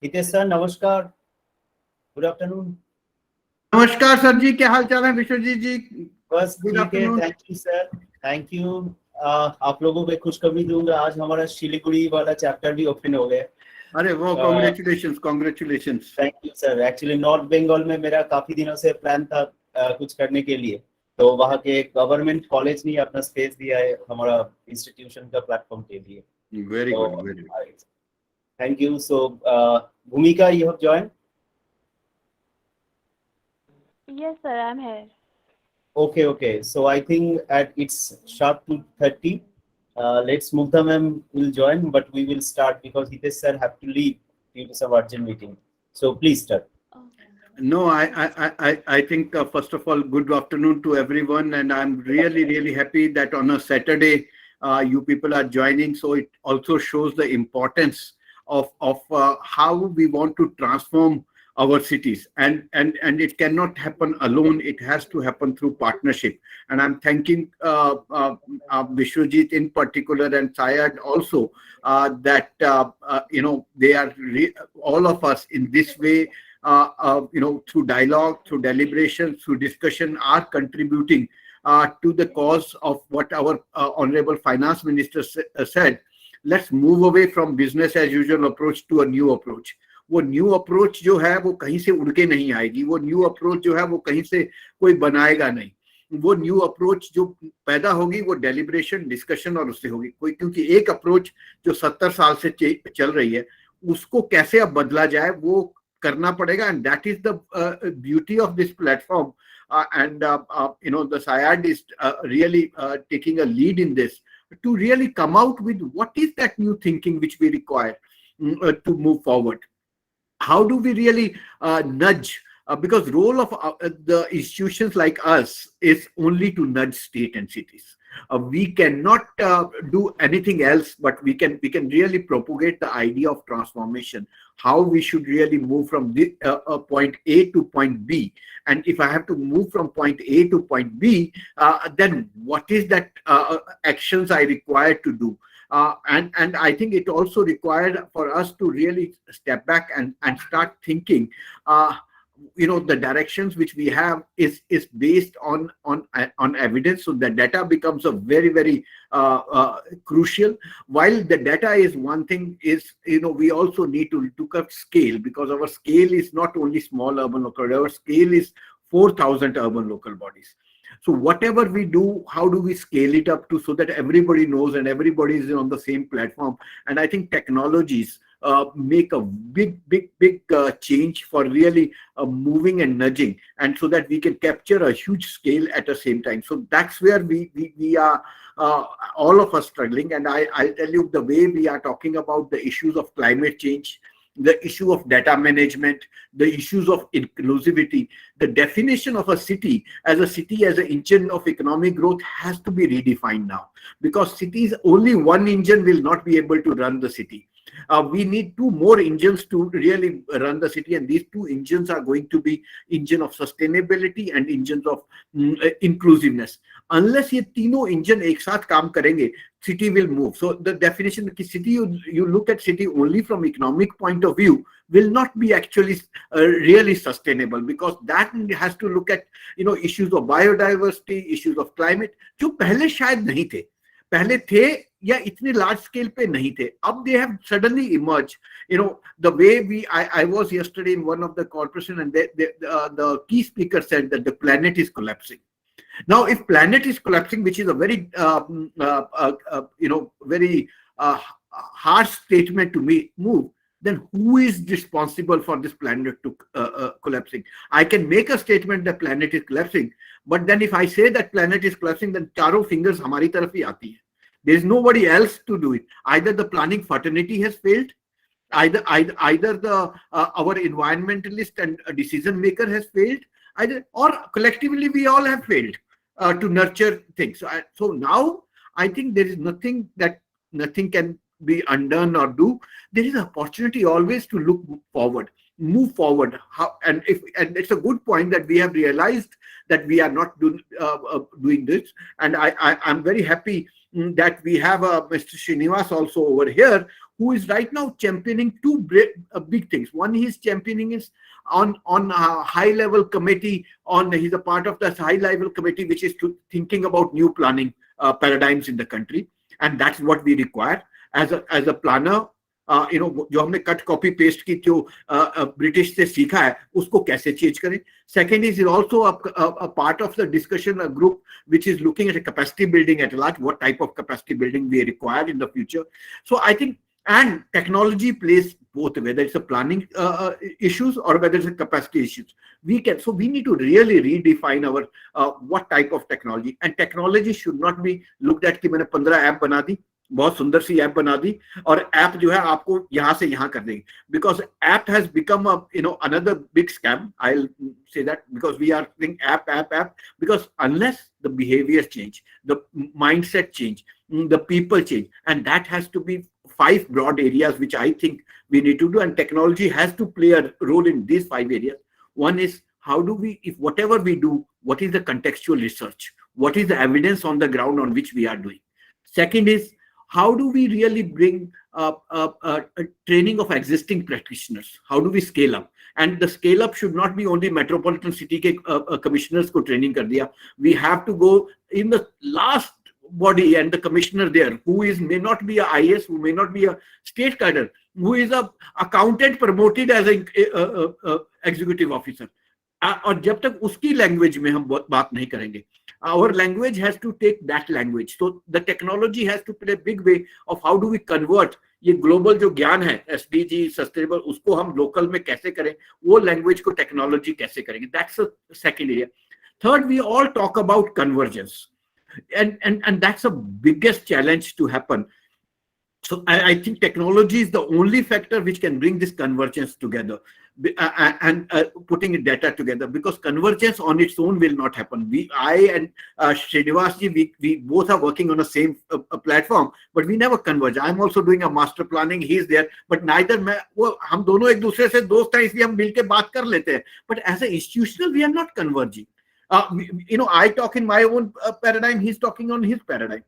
Hitesh sir नमस्कार, good afternoon. नमस्कार sir जी, क्या हाल चाल है? विश्वजीत जी बस गुड ठीक है, afternoon. Thank you sir, thank you. आप लोगों को खुशखबरी दूंगा, आज हमारा शिलीगुड़ी वाला चैप्टर भी ओपन हो गया। अरे वो congratulations congratulations. Thank you sir. Actually north Bengal में मेरा काफी दिनों से प्लान था कुछ करने के लिए, तो वहाँ के गवर्नमेंट कॉलेज ने अपना स्पेस दिया है हमारा इंस्टीट्यूशन का प्लेटफॉर्म के लिए। Very good, very good, thank you. So Bhumika, you have join? Yes, sir, I'm here. Okay. So I think at it's sharp 2:30. Let's Mugdha ma'am will join, but we will start because Hitesh sir have to leave due to some urgent meeting. So please start. No, I think first of all, good afternoon to everyone, and I'm really happy that on a Saturday, you people are joining. So it also shows the importance of how we want to transform our cities, and it cannot happen alone. It has to happen through partnership. And I'm thanking Vishwajit in particular and SAIARD also, that they are all of us in this way. Through dialogue, through deliberation, through discussion, are contributing to the cause of what our Honorable Finance Minister said. Let's move away from business as usual approach to a new approach. वो new approach जो है वो कहीं से उड़ के नहीं आएगी, वो न्यू अप्रोच जो है वो कहीं से कोई बनाएगा नहीं। वो न्यू अप्रोच जो पैदा होगी वो डेलिब्रेशन, डिस्कशन और उससे होगी कोई, क्योंकि एक अप्रोच जो 70 साल से चल रही है उसको कैसे अब बदला जाए वो करना पड़ेगा। And that is the beauty of this platform, and the SAIARD is really taking a lead in this to really come out with what is that new thinking which we require to move forward. How do we really nudge? Because role of the institutions like us is only to nudge state and cities. We cannot do anything else, but we can really propagate the idea of transformation. How we should really move from this, point A to point B. And if I have to move from point A to point B, then what is that actions I require to do? And I think it also required for us to really step back and start thinking the directions which we have is based on evidence. So the data becomes a very, very crucial. While the data is one thing, is we also need to look at scale, because our scale is not only small urban local, our scale is 4,000 urban local bodies. So whatever we do, how do we scale it up to, so that everybody knows and everybody is on the same platform? And I think technologies make a big change for really moving and nudging, and so that we can capture a huge scale at the same time. So that's where we are, all of us struggling. And I'll tell you, the way we are talking about the issues of climate change, the issue of data management, the issues of inclusivity, the definition of a city as an engine of economic growth has to be redefined now, because cities, only one engine will not be able to run the city. We need two more engines to really run the city, and these two engines are going to be engine of sustainability and engines of inclusiveness. Unless ये तीनों engine एक साथ काम करेंगे, city will move. So the definition कि city, you look at city only from economic point of view, will not be actually really sustainable, because that has to look at issues of biodiversity, issues of climate, जो पहले शायद नहीं थे, पहले थे या इतने large scale पे नहीं थे. अब they have suddenly emerged. The way I was yesterday in one of the corporation, and the key speaker said that the planet is collapsing. Now, if planet is collapsing, which is a very very harsh statement to move, then who is responsible for this planet to collapsing? I can make a statement that planet is collapsing, but then if I say that planet is collapsing, then चारों fingers हमारी तरफ ही आती है. There is nobody else to do it. Either the planning fraternity has failed, either the our environmentalist and decision maker has failed, or collectively we all have failed to nurture things. So now I think there is nothing can be undone or do. There is an opportunity always to look forward, move forward. And it's a good point that we have realized that we are not doing this. And I'm very happy that we have Mr. Srinivas also over here, who is right now championing two big things. One, he's championing is on a high level committee. He's a part of the high level committee which is thinking about new planning paradigms in the country, and that's what we require as a planner. जो हमने cut copy paste की जो British से सीखा है, उसको कैसे change करें. Second is also a part of the discussion, a group which is looking at a capacity building at large, what type of capacity building we require in the future. So I think, and technology plays both, whether it's a planning issues or whether it's a capacity issues. We need to really redefine our what type of technology, and technology should not be looked at कि मैंने 15 app बना दी, बहुत सुंदर सी app बना दी, और app जो है आपको यहाँ से यहाँ कर देगी. Because app has become another big scam. I'll say that, because we are saying app, because unless the behaviors change, the mindset change, the people change, and that has to be 5 broad areas which I think we need to do, and technology has to play a role in these 5 areas. One is, how do we, if whatever we do, what is the contextual research? What is the evidence on the ground on which we are doing? Second is, how do we really bring a training of existing practitioners? How do we scale up? And the scale up should not be only metropolitan city के commissioners को training कर दिया. We have to go in the last body, and the commissioner there, who may not be a IS, who may not be a state cadre, who is a accountant promoted as a executive officer. और जब तक उसकी language में हम बात नहीं करेंगे, our language has to take that language. So the technology has to play a big way of how do we convert ये ग्लोबल जो ज्ञान है, SDG, सस्टेनेबल, उसको हम लोकल में कैसे करें, वो लैंग्वेज को टेक्नोलॉजी कैसे करेंगे. That's the second area. Third, we all talk about convergence, and that's the biggest challenge to happen. So I think technology is the only factor which can bring this convergence together, and putting data together, because convergence on its own will not happen. I and Srinivas ji, we both are working on the same platform, but we never converge. I'm also doing a master planning. He's there, but neither हम दोनों एक दूसरे से दोस्त हैं, इसलिए हम मिलके बात कर लेते हैं. But as an institutional, we are not converging. I talk in my own paradigm. He's talking on his paradigm.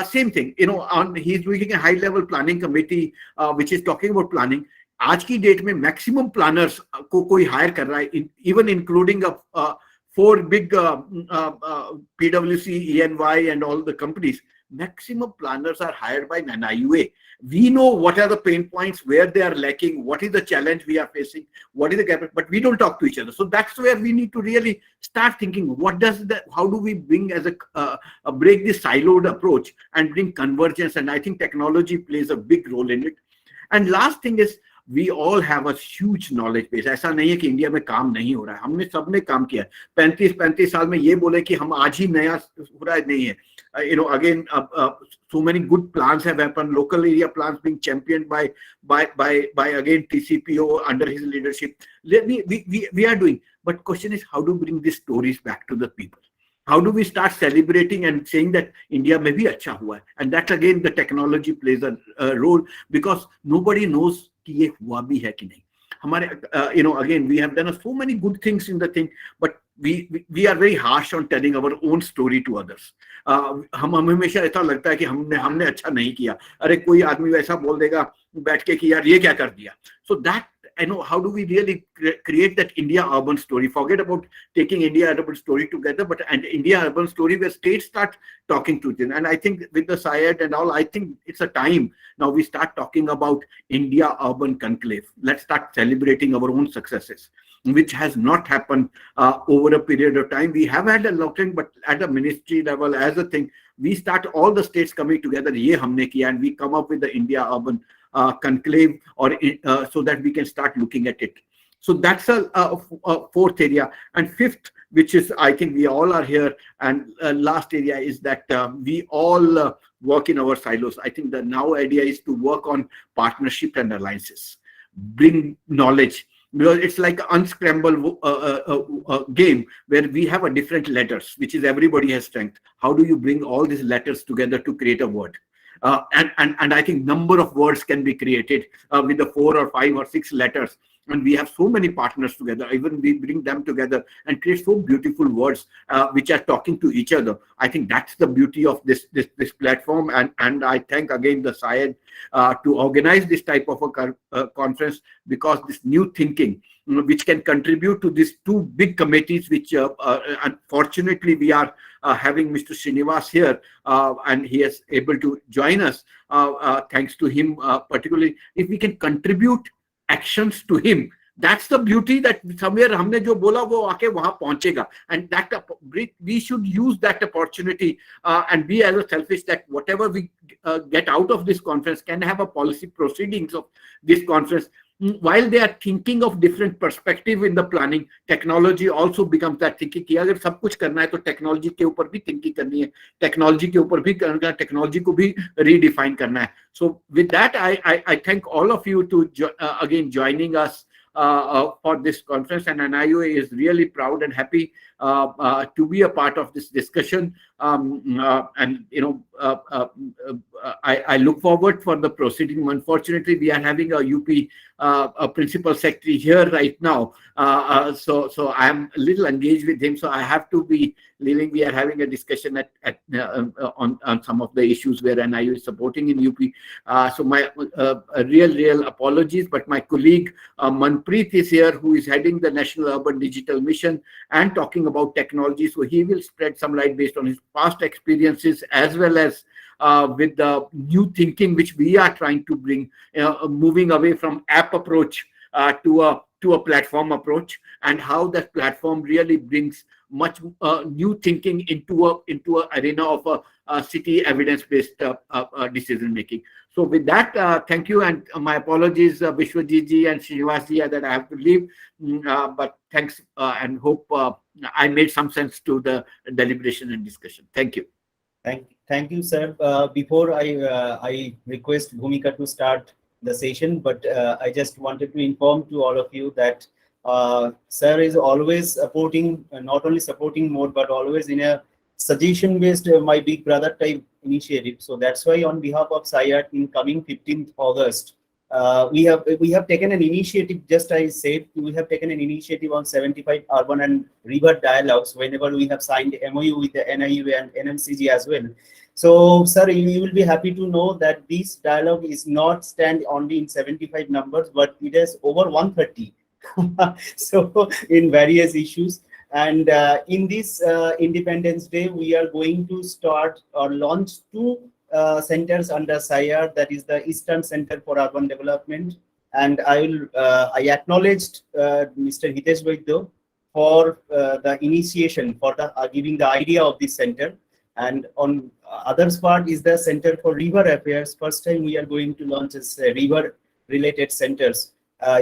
Same thing, he's doing a high level planning committee, which is talking about planning. आज की date में maximum planners को कोई higher कर रहा है, even including 4 big PwC, EY and all the companies. Maximum planners are hired by NIUA. We know what are the pain points, where they are lacking, what is the challenge we are facing, what is the gap, but we don't talk to each other. So that's where we need to really start thinking, how do we bring as a break this siloed approach and bring convergence? And I think technology plays a big role in it. And last thing is, we all have a huge knowledge base. ऐसा नहीं है कि India में काम नहीं हो रहा है, हमने सबने काम किया है। 35 साल में ये बोले कि हम आज ही नया हो रहा है, नहीं है। Again, so many good plans have happened. Local area plans being championed by again TCPO under his leadership. We are doing. But question is, how to bring these stories back to the people? How do we start celebrating and saying that India may be acha hua hai? And that again, the technology plays a role, because nobody knows कि ये हुआ भी है कि नहीं. हमारे again, we have done so many good things in the thing, but we are very harsh on telling our own story to others. हम हमेशा ऐसा लगता है कि हमने अच्छा नहीं किया. अरे कोई आदमी वैसा बोल देगा बैठ के कि यार ये क्या कर दिया. So that, how do we really create that India urban story? Forget about taking India urban story together, but an India urban story where states start talking to them. And I think with the SAIARD and all, I think it's a time now we start talking about India urban conclave. Let's start celebrating our own successes, which has not happened over a period of time. We have had a lot, but at a ministry level, as a thing, we start all the states coming together. Ye humne kiya, and we come up with the India urban conclave, or so that we can start looking at it. So that's a fourth area. And fifth, which is, I think we all are here, and last area is that we all work in our silos. I think the now idea is to work on partnership and alliances, bring knowledge, because it's like an unscramble game where we have a different letters, which is everybody has strength. How do you bring all these letters together to create a word? And I think number of words can be created with the 4 or 5 or 6 letters. And we have so many partners together. Even we bring them together and create so beautiful words which are talking to each other. I think that's the beauty of this platform. And I thank again the SAIARD to organize this type of a conference, because this new thinking, which can contribute to these 2 big committees, which unfortunately we are having Mr. Srinivas here, and he is able to join us. Thanks to him, particularly, if we can contribute actions to him, that's the beauty, that somewhere हमने जो बोला वो आके वहां पहुंचेगा. And that we should use that opportunity and be as a selfish that whatever we get out of this conference can have a policy proceedings of this conference. While they are thinking of different perspective in the planning, technology also becomes that thinking कि अगर सब कुछ करना है तो technology के ऊपर भी थिंकिंग करनी है, टेक्नोलॉजी के ऊपर भी करना है, टेक्नोलॉजी को भी रीडिफाइन करना है. So with that, I thank all of you to again joining us for this conference, and NIUA is really proud and happy to be a part of this discussion. And I look forward for the proceeding. Unfortunately, we are having a UP a principal secretary here right now, so I am a little engaged with him, so I have to be leaving. We are having a discussion on some of the issues where NIU is supporting in UP. So my real apologies, but my colleague Manpreet is here, who is heading the National Urban Digital Mission and talking about technology. So he will spread some light based on his past experiences, as well as with the new thinking which we are trying to bring, moving away from app approach to a platform approach, and how that platform really brings much new thinking into a arena of a city evidence-based decision making. So with that, thank you, and my apologies, Vishwajit ji and Srinivas ji, that I have to leave. But thanks, and hope I made some sense to the deliberation and discussion. Thank you. Thank you, sir. Before I request Bhumika to start the session, but I just wanted to inform to all of you that sir is always supporting, not only supporting more, but always in a suggestion-based, my big brother type initiative. So that's why on behalf of SAIARD, in coming 15th August, we have taken an initiative, just I said, we have taken an initiative on 75 urban and river dialogues whenever we have signed MOU with the NIUA and NMCG as well. So, sir, you will be happy to know that this dialogue is not stand only in 75 numbers, but it is over 130. So, in various issues. And in this Independence Day, we are going to start or launch two centers under SAIARD, that is the Eastern Center for Urban Development. And I acknowledged Mr. Hitesh Vaidya for the initiation, for the giving the idea of this center. And on others part is the Center for River Affairs. First time we are going to launch as river related centers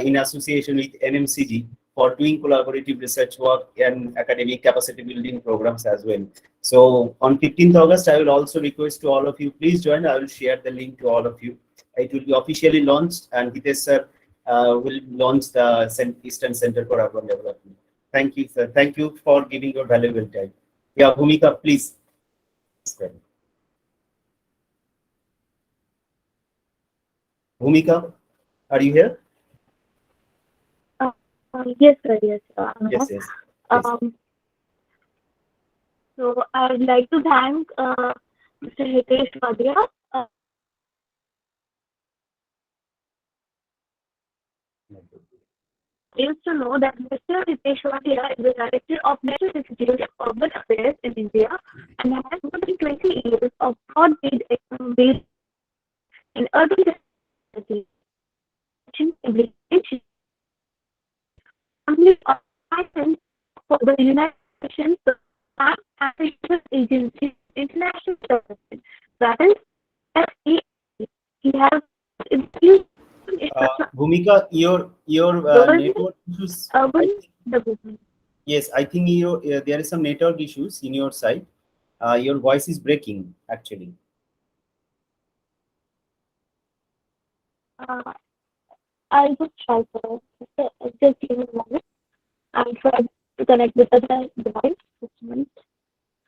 in association with NMCG for doing collaborative research work and academic capacity building programs as well. So on 15th August, I will also request to all of you, please join. I will share the link to all of you. It will be officially launched, and Hitesh sir will launch the Eastern Center for Urban Development. Thank you, sir. Thank you for giving your valuable time. Yeah, Bhumika, please. Bhumika, are you here? Yes, sir. Yes, sir. Yes, yes. Yes. So I would like to thank Mr. Hitesh Vadia. Is to know that Mr. Hitesh Vadia is the Director of National Institute of Urban Affairs in India and has more than 20 years of broad-based experience in urban development, implementation, for the United Nations African Agency International Development, that is SAIARD. He has influence Bhumika, your network issues. urban development. Yes, I think there is some network issues in your side. Your voice is breaking actually. I'll just try for just give me a moment. I'll try to connect with the device. Just a minute.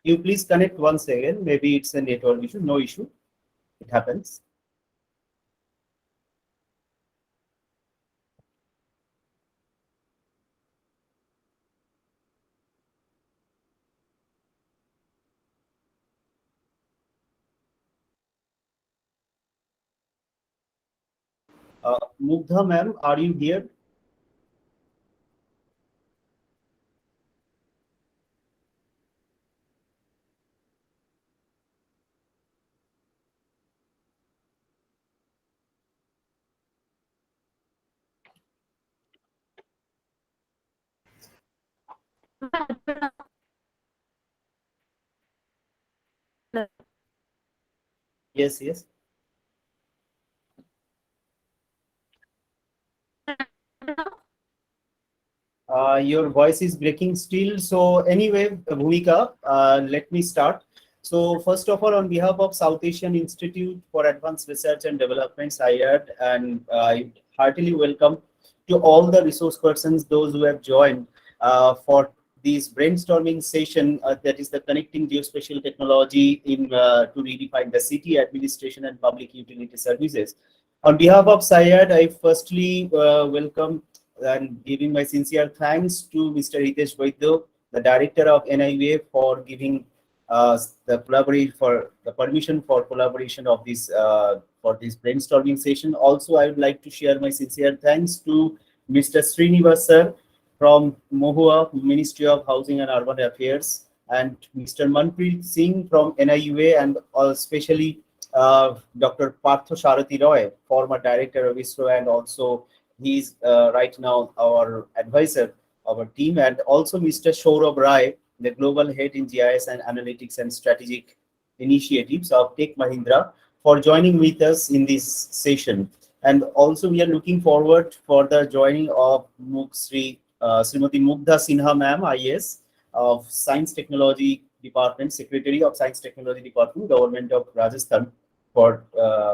You please connect once again. Maybe it's a network issue. No issue. It happens. Mugdha ma'am, are you here? Yes, yes. Your voice is breaking still. So anyway, Bhumika, let me start. So first of all, on behalf of South Asian Institute for Advanced Research and Development, SAIARD, and I heartily welcome to all the resource persons, those who have joined for this brainstorming session, that is the Connecting Geospatial Technology to redefine the city administration and public utility services. On behalf of SAIARD, I firstly welcome and giving my sincere thanks to Mr. Hitesh Vaidya, the director of NIUA, for giving the permission for collaboration of this for this brainstorming session. Also, I would like to share my sincere thanks to Mr. Srinivas sir from MOHUA, Ministry of Housing and Urban Affairs, and Mr. Manpreet Singh from NIUA, and especially Dr. Partho Sharathi Roy, former director of ISRO, and also he's right now our advisor, our team, and also Mr. Saurabh Rai, the global head in GIS and analytics and strategic initiatives of Tech Mahindra, for joining with us in this session. And also we are looking forward for the joining of Srimati Mugdha Sinha ma'am, IS, of Science Technology Department, Secretary of Science Technology Department, Government of Rajasthan, for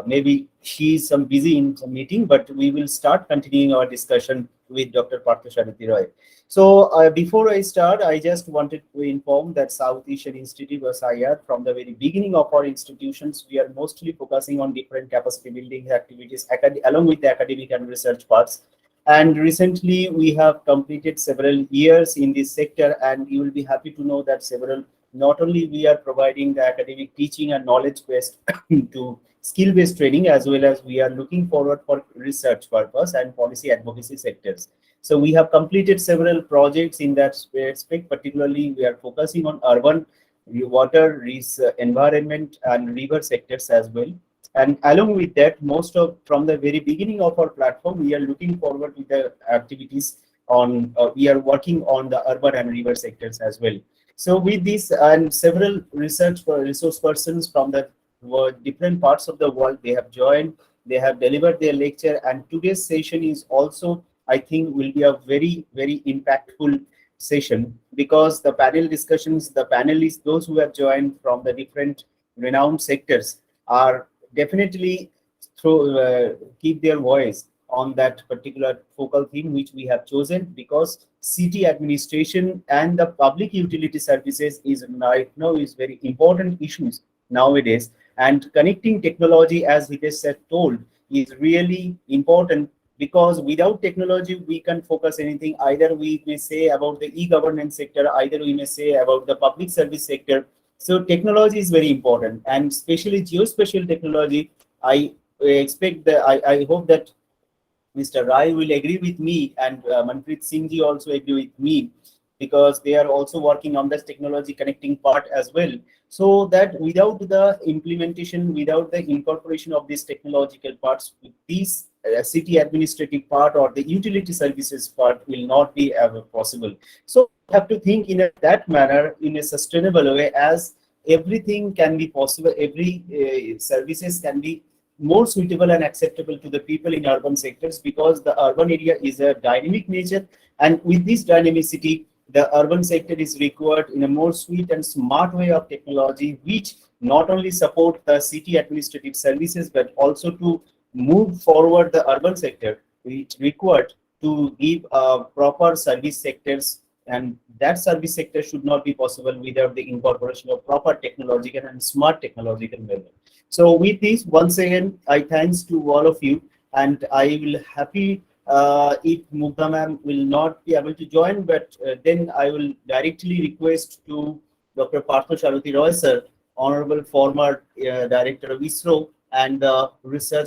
maybe she's busy in some meeting, but we will start continuing our discussion with Dr. Partho Sharathi Roy. So before I start, I just wanted to inform that South Asian Institute or SAIARD, from the very beginning of our institutions, we are mostly focusing on different capacity building activities along with the academic and research parts. And recently we have completed several years in this sector, and you will be happy to know that several not only we are providing the academic teaching and knowledge based to skill based training, as well as we are looking forward for research purpose and policy advocacy sectors. So we have completed several projects in that aspect. Particularly, we are focusing on urban water, environment, and river sectors as well. And along with that, most of from the very beginning of our platform, we are looking forward to the activities on. We are working on the urban and river sectors as well. So with this and several resource persons from the different parts of the world, they have joined, they have delivered their lecture, and today's session is also, I think, will be a very, very impactful session, because the panel discussions, the panelists, those who have joined from the different renowned sectors are definitely keep their voice on that particular focal theme which we have chosen, because city administration and the public utility services is right now is very important issues nowadays, and connecting technology, as Hitesh said told, is really important, because without technology we can focus anything. Either we may say about the e-governance sector, either we may say about the public service sector. So technology is very important, and especially geospatial technology. I expect that I hope that Mr. Rai will agree with me, and Manpreet Singh ji also agree with me, because they are also working on this technology connecting part as well. So that without the implementation, without the incorporation of these technological parts, these city administrative part or the utility services part will not be ever possible. So we have to think in that manner, in a sustainable way, as everything can be possible, every services can be more suitable and acceptable to the people in urban sectors, because the urban area is a dynamic nature, and with this dynamicity the urban sector is required in a more sweet and smart way of technology, which not only support the city administrative services but also to move forward the urban sector, which required to give proper service sectors, and that service sector should not be possible without the incorporation of proper technological and smart technological method. So with this, once again, I thanks to all of you, and I will happy if Mugdha ma'am will not be able to join, but then I will directly request to Dr. Partha Sharuti Roy sir, Honorable former Director of ISRO and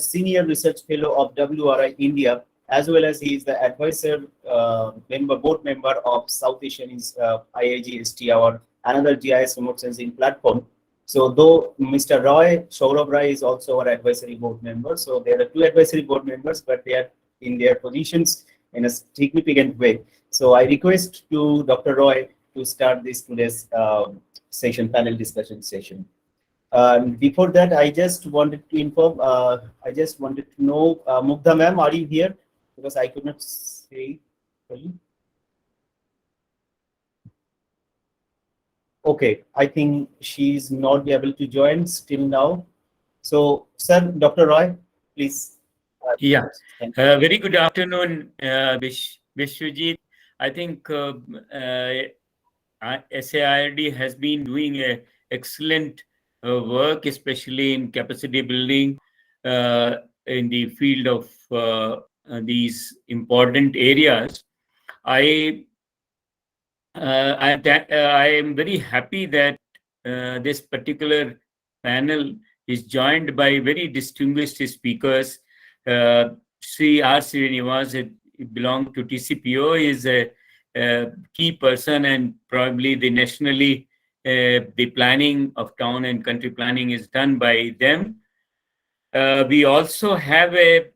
Senior Research Fellow of WRI India, as well as he is the advisor board member of South Asian IIGST, our another GIS remote sensing platform. So though Mr. Roy, Saurabh Rai is also our advisory board member. So there are two advisory board members, but they are in their positions in a significant way. So I request to Dr. Roy to start this today's session, panel discussion session. Before that, I just wanted to inform, I just wanted to know, Mugdha ma'am, are you here? Because I could not say. Okay, I think she's not be able to join still now. So, sir, Dr. Roy, please. Yeah, very good afternoon, Vishwajit. I think SAIRD has been doing excellent work, especially in capacity building in the field of these important areas. I am very happy that this particular panel is joined by very distinguished speakers. Sri R. Srinivas, belong to TCPO, is a key person, and probably the nationally the planning of town and country planning is done by them. We also have a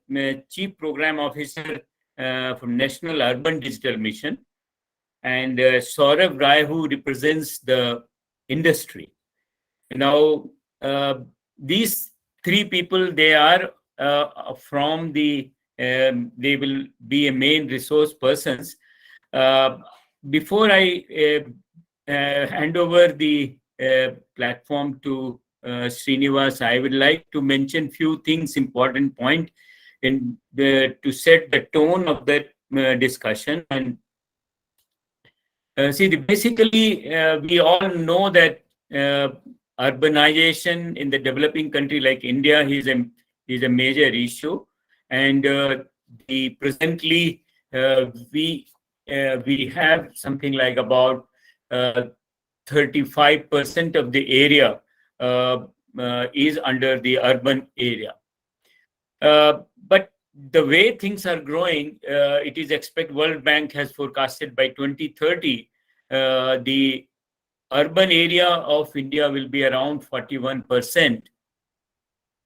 chief program officer from National Urban Digital Mission, and Saurabh Rai, who represents the industry. Now, these three people, they are from the, they will be a main resource persons. Before I hand over the platform to Srinivas, I would like to mention few things, important point, to set the tone of that discussion. And basically, we all know that urbanization in the developing country like India is a major issue, and the presently we have something like about 35% of the area is under the urban area. But the way things are growing, it is expected, World Bank has forecasted by 2030, the urban area of India will be around 41%.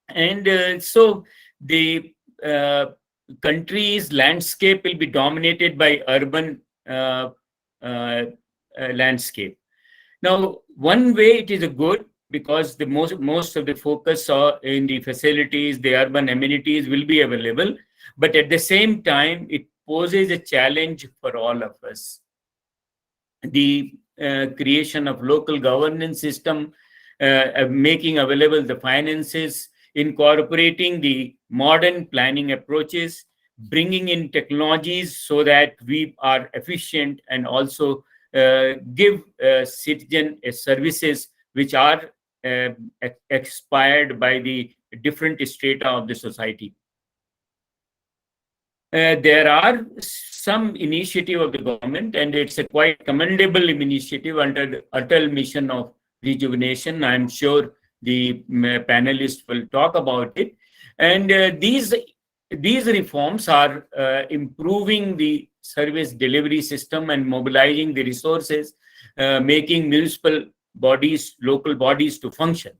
And so the country's landscape will be dominated by urban landscape. Now, one way it is a good, because the most of the focus in the facilities, the urban amenities will be available, but at the same time, it poses a challenge for all of us. The creation of local governance system, making available the finances, incorporating the modern planning approaches, bringing in technologies so that we are efficient, and also give citizen services which are expired by the different strata of the society. There are some initiative of the government, and it's a quite commendable initiative under the Atal Mission of Rejuvenation. I'm sure the panelists will talk about it. And these reforms are improving the service delivery system and mobilizing the resources, making municipal bodies, local bodies to function.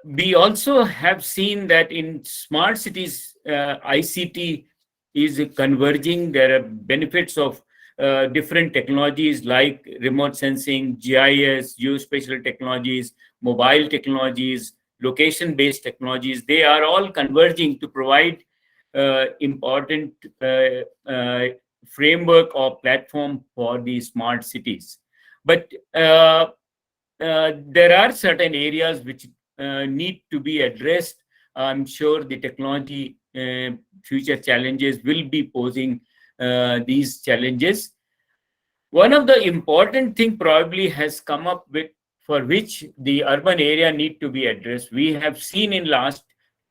We also have seen that in smart cities, ICT is converging. There are benefits of different technologies like remote sensing, GIS, geospatial technologies, mobile technologies, location-based technologies. They are all converging to provide important framework or platform for the smart cities. But there are certain areas which need to be addressed. I'm sure the technology future challenges will be posing these challenges. One of the important thing probably has come up with, for which the urban area need to be addressed. We have seen in last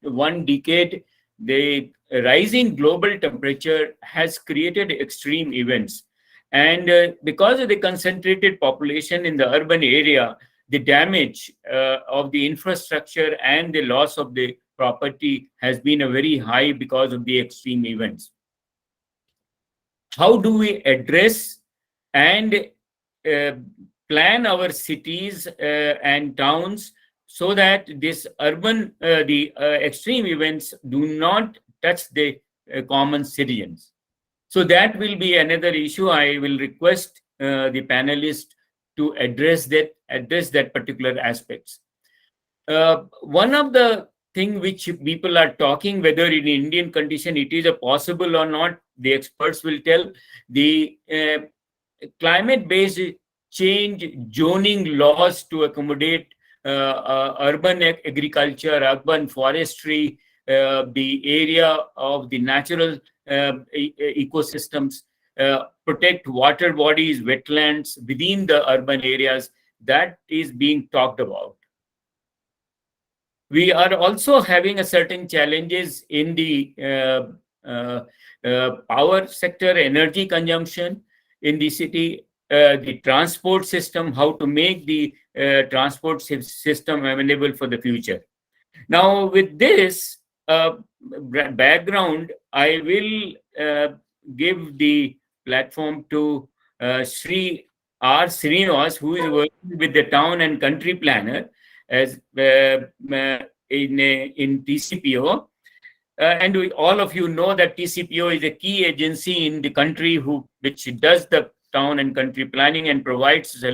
1 decade, the rising global temperature has created extreme events. And because of the concentrated population in the urban area, the damage of the infrastructure and the loss of the property has been a very high because of the extreme events. How do we address and plan our cities and towns so that this the extreme events do not touch the common citizens? So that will be another issue. I will request the panelists to address that particular aspects. One of the thing which people are talking, whether in Indian condition it is a possible or not, the experts will tell. The climate-based change zoning laws to accommodate urban agriculture, urban forestry, the area of the natural ecosystems, protect water bodies, wetlands within the urban areas, that is being talked about. We are also having a certain challenges in the power sector, energy consumption in the city, the transport system, how to make the transport system available for the future. Now, with this background, I will give the platform to Sri R. Srinivas, who is working with the town and country planner as in TCPO. And all of you know that TCPO is a key agency in the country which does the town and country planning and provides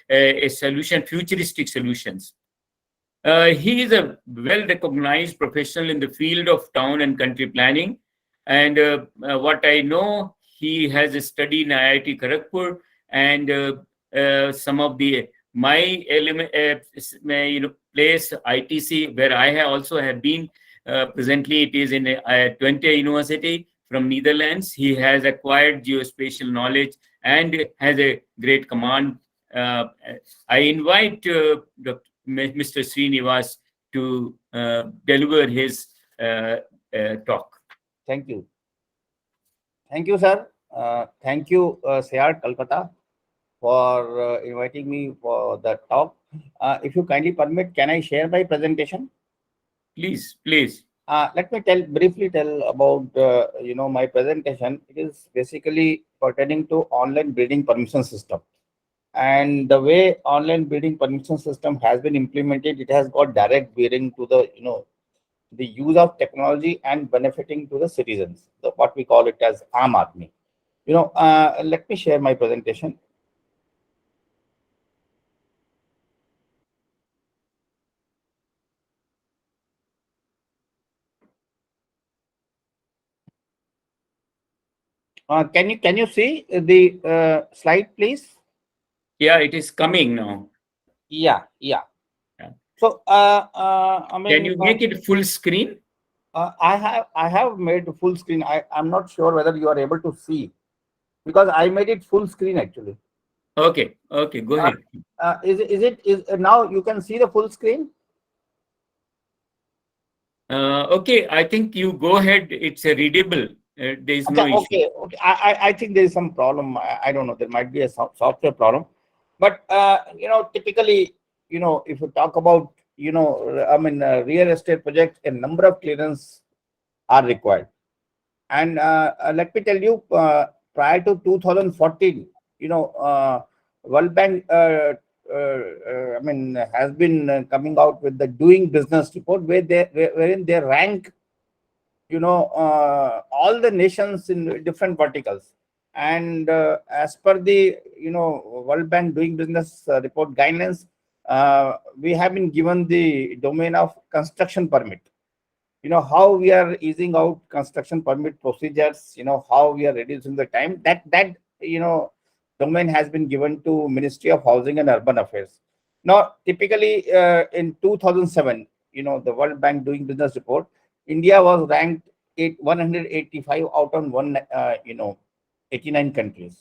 a solution, futuristic solutions. He is a well-recognized professional in the field of town and country planning. And what I know, he has studied in IIT Kharagpur, and some of my place, ITC, where I also have been. Presently, it is in Twente University from Netherlands. He has acquired geospatial knowledge and has a great command. I invite Mr. Srinivas to deliver his talk. Thank you. Thank you, sir. Thank you, SAIARD Calcutta, for inviting me for the talk. If you kindly permit, can I share my presentation? Please, please. Let me briefly tell about my presentation. It is basically pertaining to online bidding permission system, and the way online bidding permission system has been implemented. It has got direct bearing to the use of technology and benefiting to the citizens. So what we call it as Aam Aadmi. Let me share my presentation. Can you see the slide, please? Yeah, it is coming now. Yeah, yeah. Yeah. So, Can you make it full screen? I have made full screen. I'm not sure whether you are able to see, because I made it full screen actually. Okay, okay, go ahead. Is now you can see the full screen? Okay, I think you go ahead. It's a readable. There is no issue. Okay. I think there is some problem. I don't know. There might be a software problem, but typically, if you talk about, real estate project, a number of clearance are required. And let me tell you, prior to 2014, World Bank, has been coming out with the doing business report, wherein they rank, all the nations in different verticals. And as per the, World Bank doing business report guidelines, we have been given the domain of construction permit. How we are easing out construction permit procedures, how we are reducing the time, that domain has been given to Ministry of Housing and Urban Affairs. Now, typically, in 2007, the World Bank doing business report, India was ranked 185 out of 89 countries,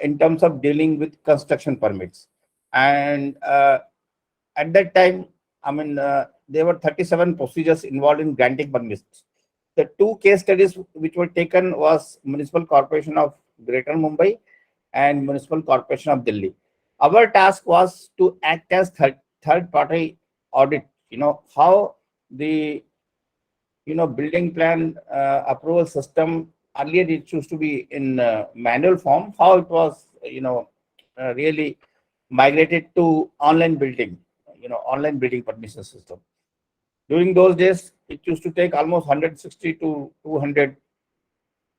in terms of dealing with construction permits. And at that time, there were 37 procedures involved in granting permits. The two case studies which were taken was Municipal Corporation of Greater Mumbai and Municipal Corporation of Delhi. Our task was to act as third party audit. How the building plan approval system, earlier it used to be in manual form, how it was really migrated to online building permission system. During those days, it used to take almost 160 to 200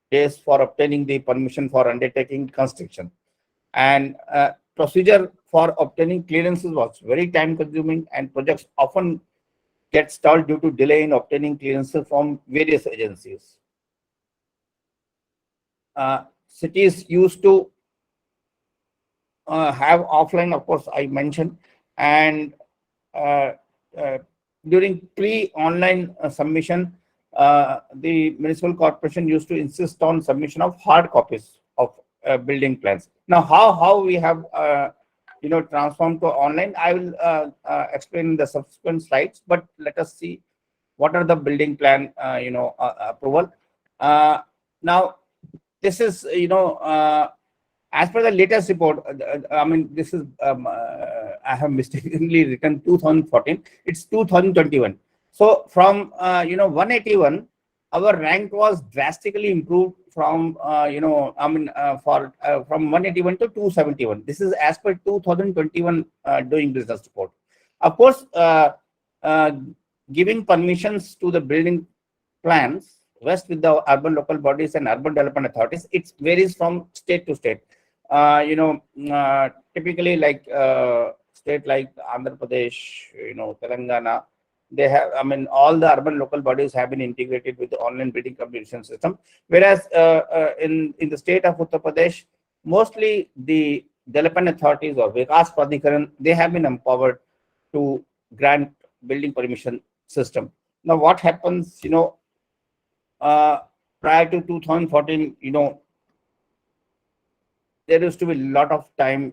days for obtaining the permission for undertaking construction. And procedure for obtaining clearances was very time consuming, and projects often get stalled due to delay in obtaining clearances from various agencies. Cities used to have offline, of course, I mentioned, and uh, uh, during pre-online submission, the municipal corporation used to insist on submission of hard copies of building plans. Now, how we have transformed to online, I will explain in the subsequent slides. But let us see what are the building plan approval. Now, this is as per the latest report. This is I have mistakenly written 2014. It's 2021. So from 181, our rank was drastically improved from from 181 to 271. This is as per 2021 doing business report. Of course, uh, giving permissions to the building plans rest with the urban local bodies and urban development authorities. It varies from state to state. Typically, like state like Andhra Pradesh, Telangana, they have, all the urban local bodies have been integrated with the online bidding communication system. Whereas in the state of Uttar Pradesh, mostly the development authorities or Vikas Pradhikaran, they have been empowered to grant building permission system. Now, what happens, prior to 2014, there used to be a lot of time,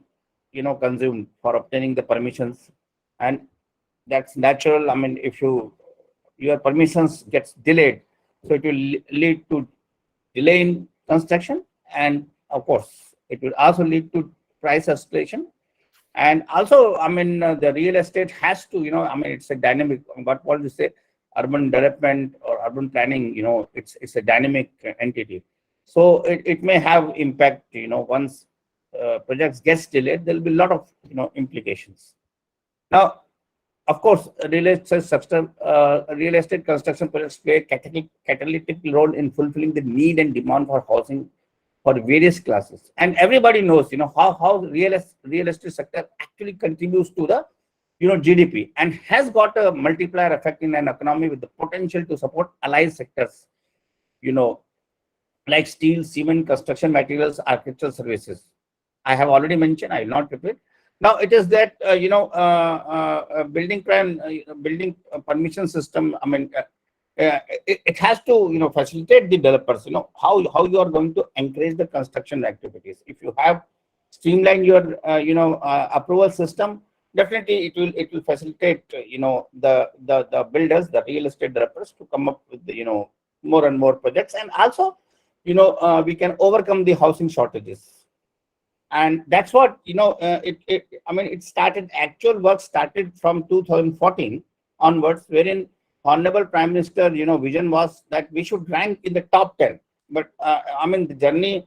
consumed for obtaining the permissions, and that's natural. If your permissions gets delayed, so it will lead to delay in construction, and of course, It will also lead to price escalation. And also, the real estate has to, it's a dynamic, what you say, urban development or urban planning, it's a dynamic entity. So it may have impact, once projects gets delayed, there'll be a lot of, implications. Now, of course, real estate construction projects play a catalytic role in fulfilling the need and demand for housing for various classes. And everybody knows, how real estate sector actually contributes to the, GDP, and has got a multiplier effect in an economy with the potential to support allied sectors, like steel, cement, construction materials, architectural services. I have already mentioned, I will not repeat. Now it is that, building plan, building permission system, it has to, facilitate the developers, how you are going to encourage the construction activities. If you have streamlined your, approval system, definitely it will facilitate, the builders, the real estate developers to come up with the, more and more projects. And also, we can overcome the housing shortages. And that's what, it started, actual work started from 2014 onwards, wherein Honorable Prime Minister, vision was that we should rank in the top 10. But the journey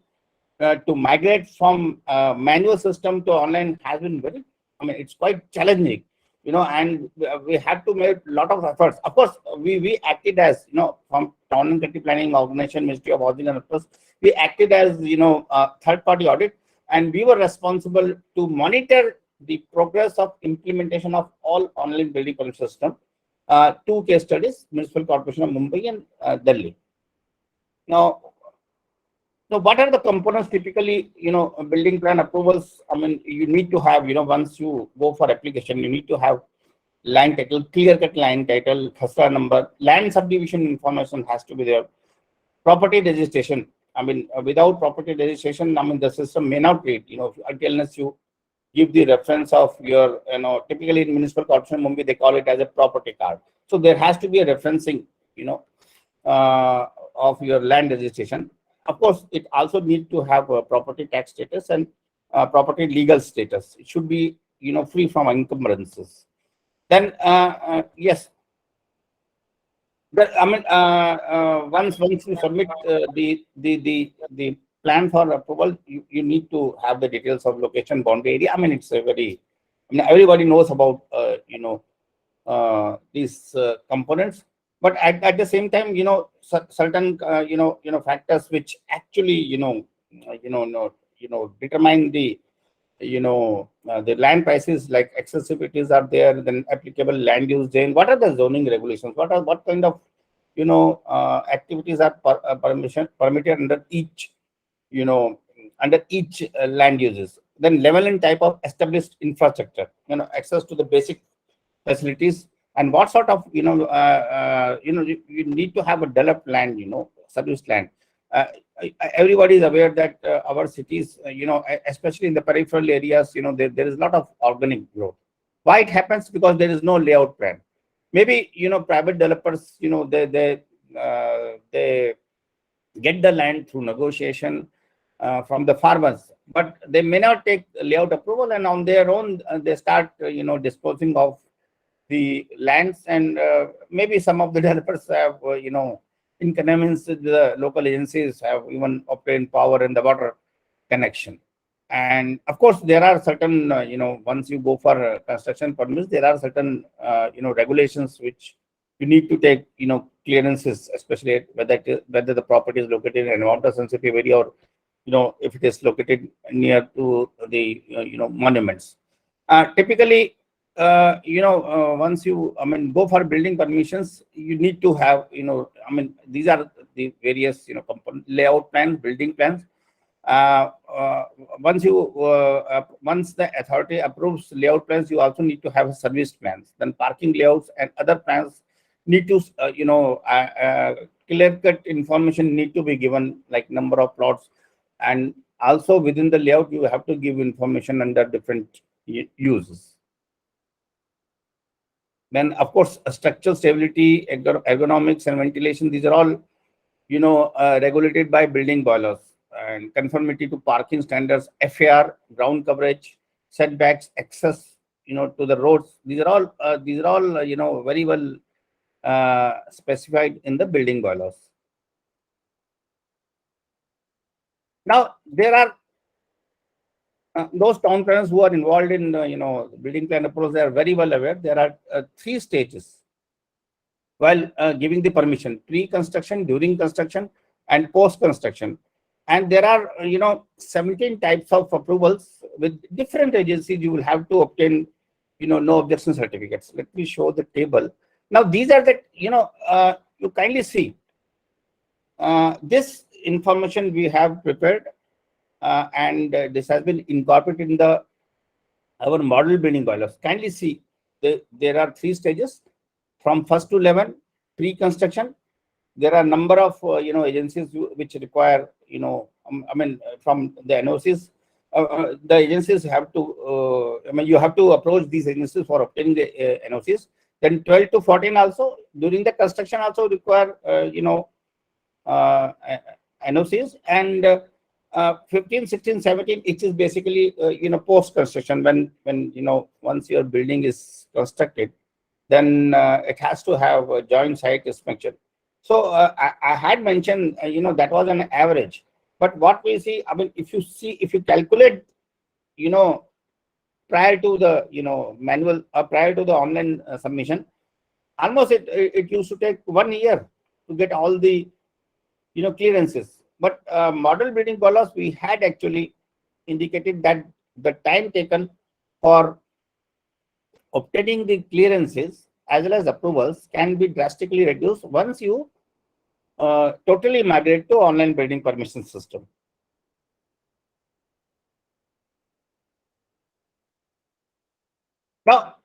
to migrate from manual system to online has been very, it's quite challenging, and we have to make a lot of efforts. Of course, we acted as, from Town and Country Planning Organization, Ministry of Housing and Affairs, we acted as, third-party audit, and we were responsible to monitor the progress of implementation of all online building permit system. Two case studies, Municipal Corporation of Mumbai and Delhi. Now, what are the components typically, building plan approvals? You need to have, once you go for application, you need to have land title, clear-cut land title, khasra number, land subdivision information has to be there. Property registration. Without property registration, the system may not read, unless you give the reference of your, typically in Municipal Corporation of Mumbai, they call it as a property card. So there has to be a referencing, of your land registration. Of course, it also needs to have a property tax status and property legal status. It should be, free from encumbrances. Then, yes, once you submit the plan for approval, you need to have the details of location, boundary area. It's a very, everybody knows about these components, but at the same time, certain factors which actually determine the the land prices, like accessibilities are there, then applicable land use zone. What are the zoning regulations? What kind of activities are permitted under each land uses? Then level and type of established infrastructure, access to the basic facilities, and what sort of you need to have a developed land, service land. Everybody is aware that our cities, especially in the peripheral areas, there is a lot of organic growth. Why it happens? Because there is no layout plan. Maybe, private developers, they get the land through negotiation from the farmers, but they may not take layout approval, and on their own, they start, disposing of the lands, and maybe some of the developers have, inconvenience with the local agencies, have even obtained power and the water connection. And of course, there are certain, once you go for construction permits, there are certain, regulations which you need to take, clearances, especially whether the property is located in an environmental sensitive area, or, if it is located near to the, monuments. Typically, once you, go for building permissions, you need to have, these are the various, layout plans, building plans. Once the authority approves layout plans, you also need to have service plans. Then parking layouts and other plans need to, clear-cut information need to be given, like number of plots, and also within the layout, you have to give information under different uses. Then, of course, structural stability, ergonomics, and ventilation, these are all, regulated by building bylaws. and conformity to parking standards, FAR, ground coverage, setbacks, access, to the roads. These are all very well specified in the building bylaws. Now, there are those town planners who are involved in building plan approvals. They are very well aware. There are 3 stages while giving the permission: pre-construction, during construction, and post-construction. And there are 17 types of approvals with different agencies. You will have to obtain no objection certificates. Let me show the table. Now these are the you kindly see this information we have prepared, and this has been incorporated in our model building bylaws. Kindly see, there are 3 stages from 1st to 11. Pre-construction, there are number of agencies which require from the NOCs. The agencies have to you have to approach these agencies for obtaining the NOCs. Then 12 to 14 also during the construction also require NOCs, and 15, 16, 17, it is basically post construction, when once your building is constructed, then it has to have a joint site inspection. So I had mentioned that was an average, but what we see, if you calculate prior to the manual, prior to the online submission, almost it used to take 1 year to get all the clearances. But model building bylaws, we had actually indicated that the time taken for obtaining the clearances as well as approvals can be drastically reduced once you totally migrate to online building permission system. Now,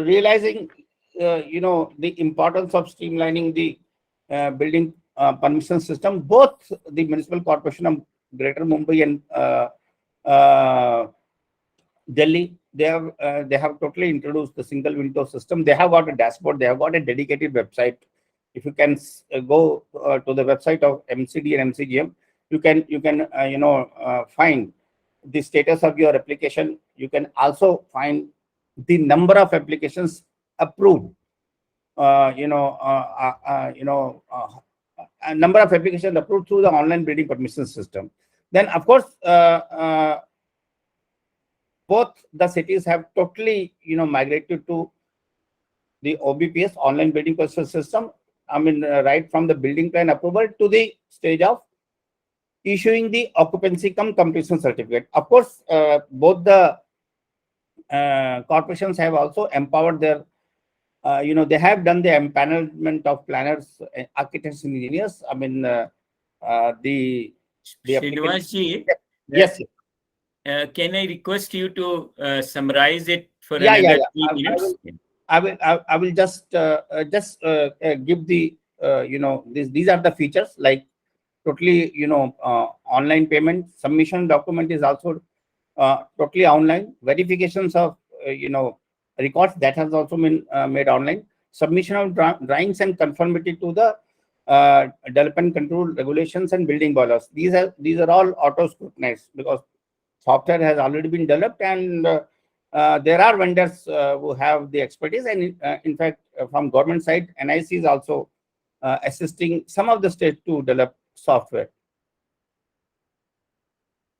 realizing the importance of streamlining the building permission system, both the municipal corporation of Greater Mumbai and Delhi, they have totally introduced the single window system. They have got a dashboard. They have got a dedicated website. If you can go to the website of MCD and MCGM, you can find the status of your application. You can also find the number of applications approved. A number of applications approved through the online building permission system. Then, of course, both the cities have totally migrated to the OBPS, online building permission system. Right from the building plan approval to the stage of issuing the occupancy cum completion certificate. Of course, both the corporations have also empowered their they have done the empanelment of planners, architects, and engineers. The Srinivasji, yes. can I request you to summarize it for Yeah, another yeah. 3 minutes? I will just give the these are the features, like totally online payment, submission document is also totally online, verifications of records, that has also been made online, submission of drawings and conformity to the development control regulations and building bylaws. These are all auto scrutinized because software has already been developed, and there are vendors who have the expertise, and in fact from government side, NIC is also assisting some of the states to develop software.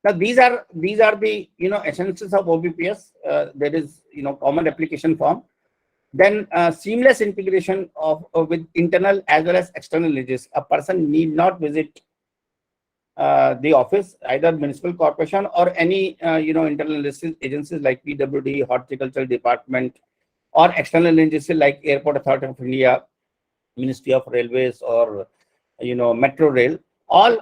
Now these are the essentials of OBPS. There is common application form, then seamless integration of with internal as well as external agencies. A person need not visit the office, either municipal corporation or any internal agencies like PWD, horticultural department, or external agencies like Airport Authority of India, Ministry of Railways, or Metro Rail. All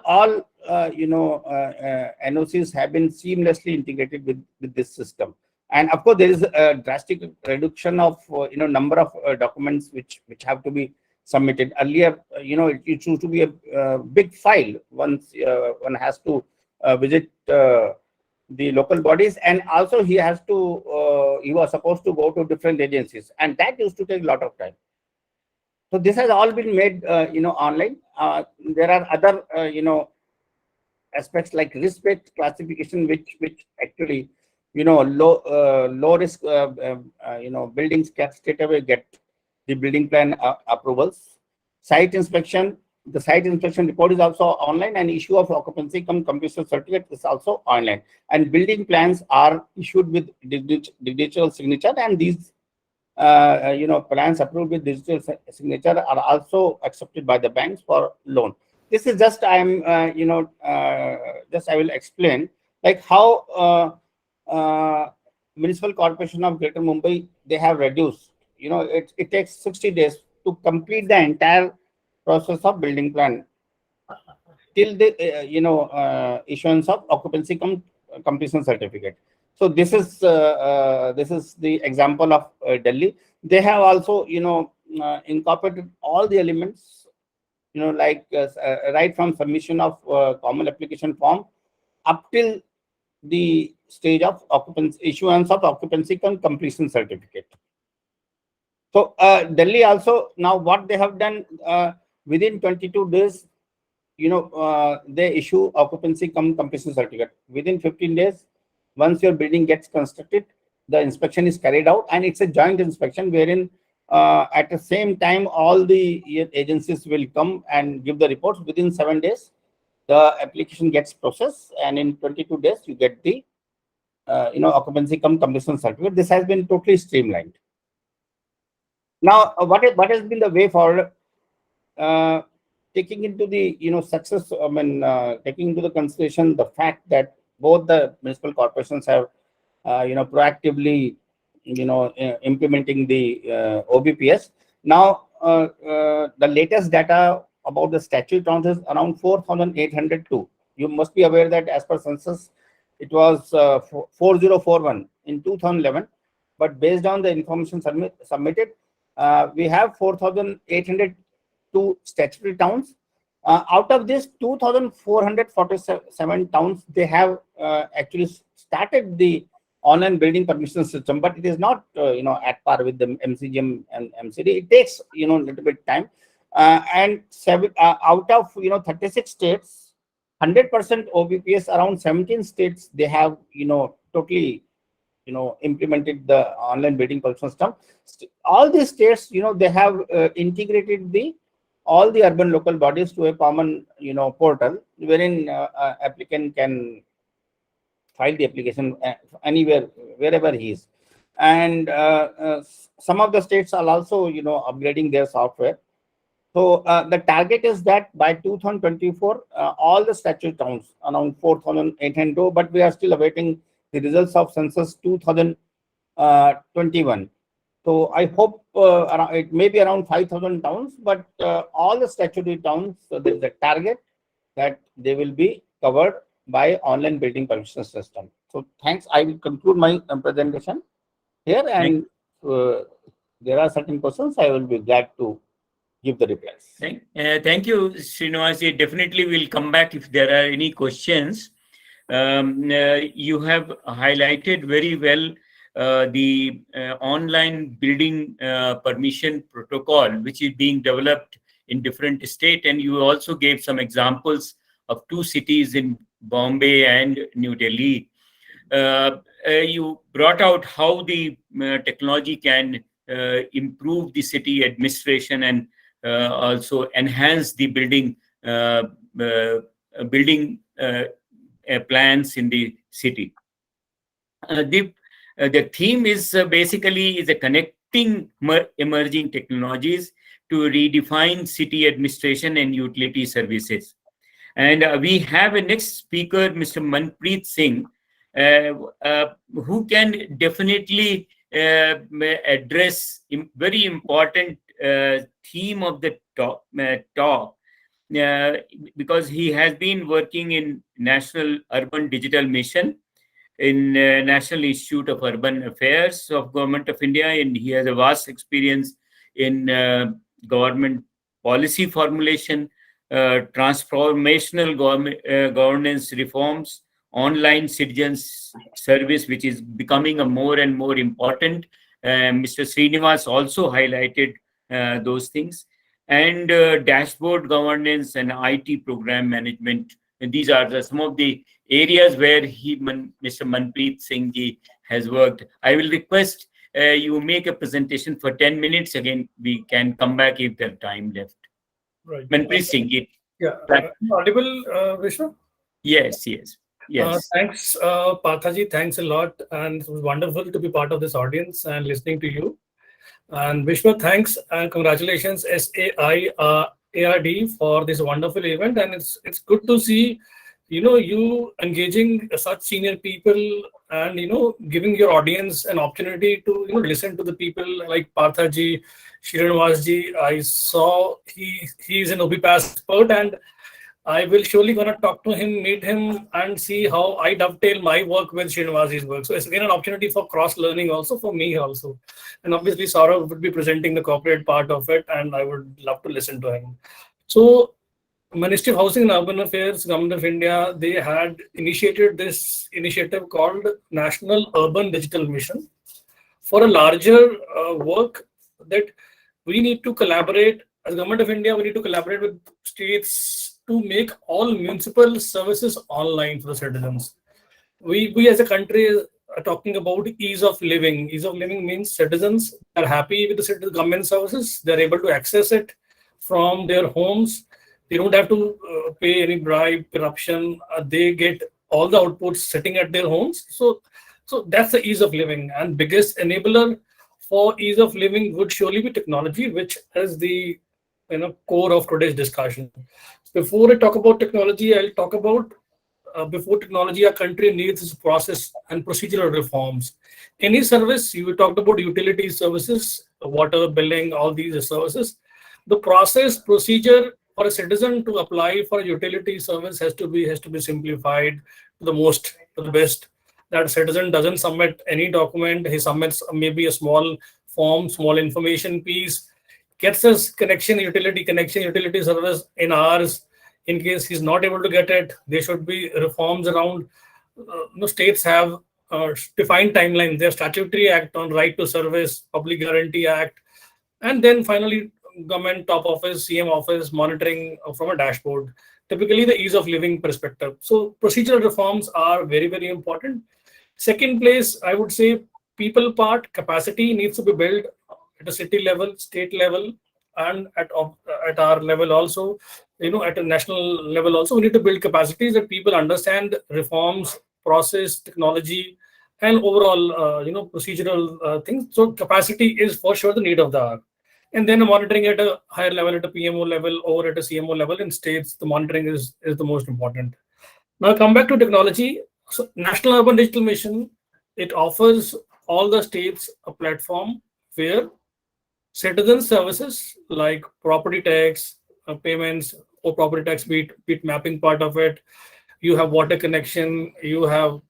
NOCs have been seamlessly integrated with this system. And of course, there is a drastic reduction of number of documents which have to be submitted. Earlier, it used to be a big file. Once one has to visit the local bodies, and also he was supposed to go to different agencies, and that used to take a lot of time. So this has all been made online. There are other aspects like risk-based classification, which actually, low risk, buildings can straight away get the building plan approvals. Site inspection, the site inspection report is also online, and issue of occupancy cum completion certificate is also online. And building plans are issued with digital signature, and these plans approved with digital signature are also accepted by the banks for loan. This is just just I will explain like how Municipal Corporation of Greater Mumbai, they have reduced. It takes 60 days to complete the entire process of building plan till the issuance of occupancy completion certificate. So this is the example of Delhi. They have also incorporated all the elements, like right from submission of common application form up till the stage of occupancy, issuance of occupancy completion certificate. So Delhi also, now what they have done, within 22 days, they issue occupancy completion certificate. Within 15 days, once your building gets constructed, the inspection is carried out, and it's a joint inspection wherein at the same time all the agencies will come and give the reports. Within 7 days, the application gets processed, and in 22 days you get the occupancy completion certificate. This has been totally streamlined. Now, what has been the way forward? Taking into the success, taking into the consideration the fact that both the municipal corporations have proactively implementing the OBPS. Now the latest data about the statute counts is around 4,802. You must be aware that as per census, it was 4041 in 2011, but based on the information submitted, we have 4,802 statutory towns. Out of this, 2,447 towns, they have actually started the online building permission system, but it is not at par with the MCGM and MCD. It takes a little bit time, and out of 36 states, 100% OBPS. Around 17 states, they have totally implemented the online building permission system. All these states, they have integrated all the urban local bodies to a common portal wherein applicant can file the application anywhere, wherever he is. And some of the states are also upgrading their software. So the target is that by 2024, all the statutory towns, around 4,800, but we are still awaiting the results of census 2021. So I hope it may be around 5,000 towns, but all the statutory towns, there is a target that they will be covered by online building permission system. So thanks. I will conclude my presentation here, and there are certain questions. I will be glad to give the replies. Thank you, Srinivas. Definitely will come back if there are any questions. You have highlighted very well the online building permission protocol, which is being developed in different states, and you also gave some examples of 2 cities in Bombay and New Delhi. You brought out how the technology can improve the city administration and also enhance the building plans in the city. The theme is basically is a connecting emerging technologies to redefine city administration and utility services. And we have a next speaker, Mr. Manpreet Singh, who can definitely address very important theme of the talk, because he has been working in National Urban Digital Mission in National Institute of Urban Affairs of Government of India, and he has a vast experience in government policy formulation, transformational governance reforms, online citizens service, which is becoming a more and more important. Mr. Srinivas also highlighted those things, and dashboard governance and IT program management And these are some of the areas where Mr. Manpreet Singh ji has worked. I will request you make a presentation for 10 minutes. Again, we can come back if there's time left. Right. Manpreet Singh ji. Yeah. Audible, Vishnu? Yes, yes, yes. Thanks, Parthaji. Thanks a lot. And it was wonderful to be part of this audience and listening to you. And Vishnu, thanks and congratulations, SAIARD, for this wonderful event. And it's good to see, you engaging such senior people and, giving your audience an opportunity to, listen to the people like Parthaji, Srinivasji. I saw he's an OBPAS expert, and I will surely gonna talk to him, meet him, and see how I dovetail my work with Srinivasji's work. So it's again an opportunity for cross-learning also for me also. And obviously Saurav would be presenting the corporate part of it, and I would love to listen to him. So Ministry of Housing and Urban Affairs, Government of India, they had initiated this initiative called National Urban Digital Mission for a larger work that we need to collaborate. As Government of India, we need to collaborate with states to make all municipal services online for the citizens. We as a country are talking about ease of living. Ease of living means citizens are happy with the government services. They're able to access it from their homes. They don't have to pay any bribe, corruption. They get all the outputs sitting at their homes. So that's the ease of living. And biggest enabler for ease of living would surely be technology, which is the core of today's discussion. Before I talk about technology, I'll talk about before technology, our country needs is process and procedural reforms. Any service, you talked about utility services, water billing, all these services. The process procedure for a citizen to apply for a utility service has to be simplified to the best. That a citizen doesn't submit any document, he submits maybe a small form, small information piece, gets his utility service in hours. In case he's not able to get it, there should be reforms around. States have defined timelines. They have Statutory Act on Right to Service, Public Guarantee Act, and then finally government top office, CM office monitoring from a dashboard. Typically the ease of living perspective. So procedural reforms are very, very important. Second place, I would say people part, capacity needs to be built at a city level, state level, and at our level also, at a national level also. We need to build capacities that people understand reforms, process, technology, and overall, procedural things. So capacity is for sure the need of the hour. And then monitoring at a higher level, at a PMO level or at a CMO level in states, the monitoring is the most important. Now come back to technology. So National Urban Digital Mission, it offers all the states a platform where citizen services like property tax, payments or property tax, be it mapping part of it, you have water connection, you have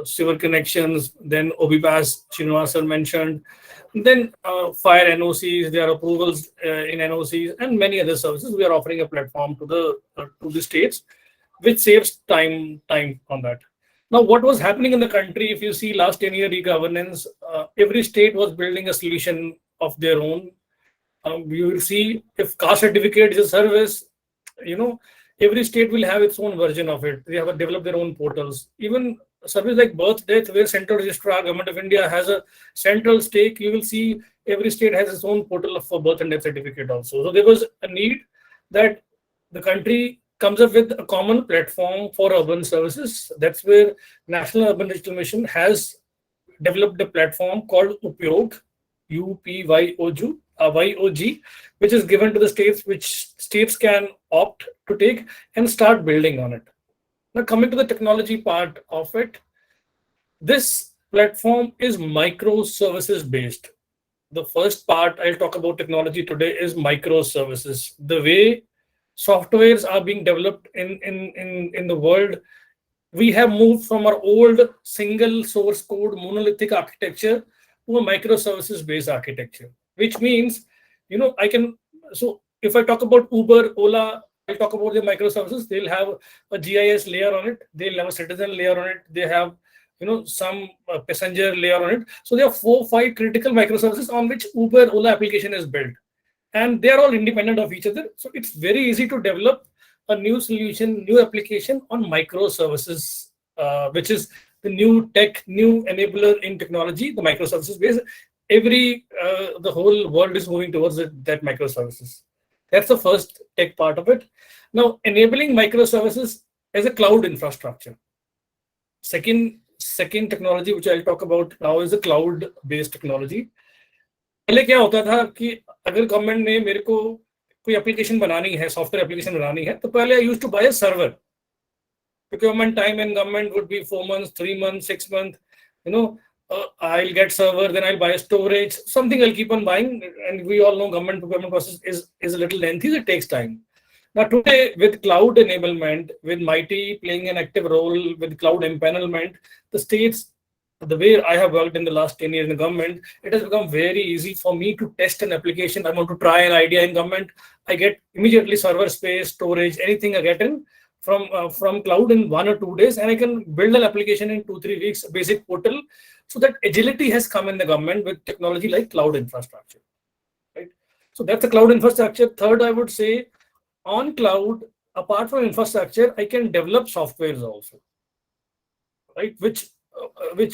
sewer connections, then OBPAS, Srinivasan mentioned, then fire NOCs, there are approvals in NOCs, and many other services. We are offering a platform to the states, which saves time on that. Now, what was happening in the country? If you see last 10-year e-governance, every state was building a solution of their own. You will see if caste certificate is a service, every state will have its own version of it. They have developed their own portals. Even service like birth, death, where Central Registrar, Government of India has a central stake, you will see every state has its own portal for birth and death certificate also. So there was a need that the country comes up with a common platform for urban services. That's where National Urban Digital Mission has developed a platform called Upyog, UPYOG, which is given to the states, which states can opt to take and start building on it. Now coming to the technology part of it, this platform is microservices based. The first part I'll talk about technology today is microservices. The way softwares are being developed in the world, we have moved from our old single source code monolithic architecture to a microservices based architecture, which means, so if I talk about Uber, Ola, I'll talk about the microservices. They'll have a GIS layer on it. They'll have a citizen layer on it. They have, some passenger layer on it. So there are 4-5 critical microservices on which Uber, Ola application is built. And they're all independent of each other. So it's very easy to develop a new solution, new application on microservices, which is the new tech, new enabler in technology, the microservices base. The whole world is moving towards that microservices. That's the first tech part of it. Now, enabling microservices as a cloud infrastructure. Second technology which I'll talk about now is a cloud-based technology. पहले क्या होता था कि अगर government ने मेरे को कोई एप्लीकेशन बनानी है, सॉफ्टवेयर एप्लीकेशन बनानी है, तो पहले I used to buy a server. Procurement time in government would be 4 months, 3 months, 6 months. I'll get server, then I'll buy storage, something I'll keep on buying. And we all know government procurement process is a little lengthy, it takes time. Now today, with cloud enablement, with Mighty playing an active role with cloud empanelment, the states, the way I have worked in the last 10 years in the government, it has become very easy for me to test an application. I want to try an idea in government. I get immediately server space, storage, anything I get in from cloud in 1 or 2 days, and I can build an application in 2-3 weeks, a basic portal. So that agility has come in the government with technology like cloud infrastructure. Right? So that's the cloud infrastructure. Third, I would say, on cloud, apart from infrastructure, I can develop softwares also, right? Which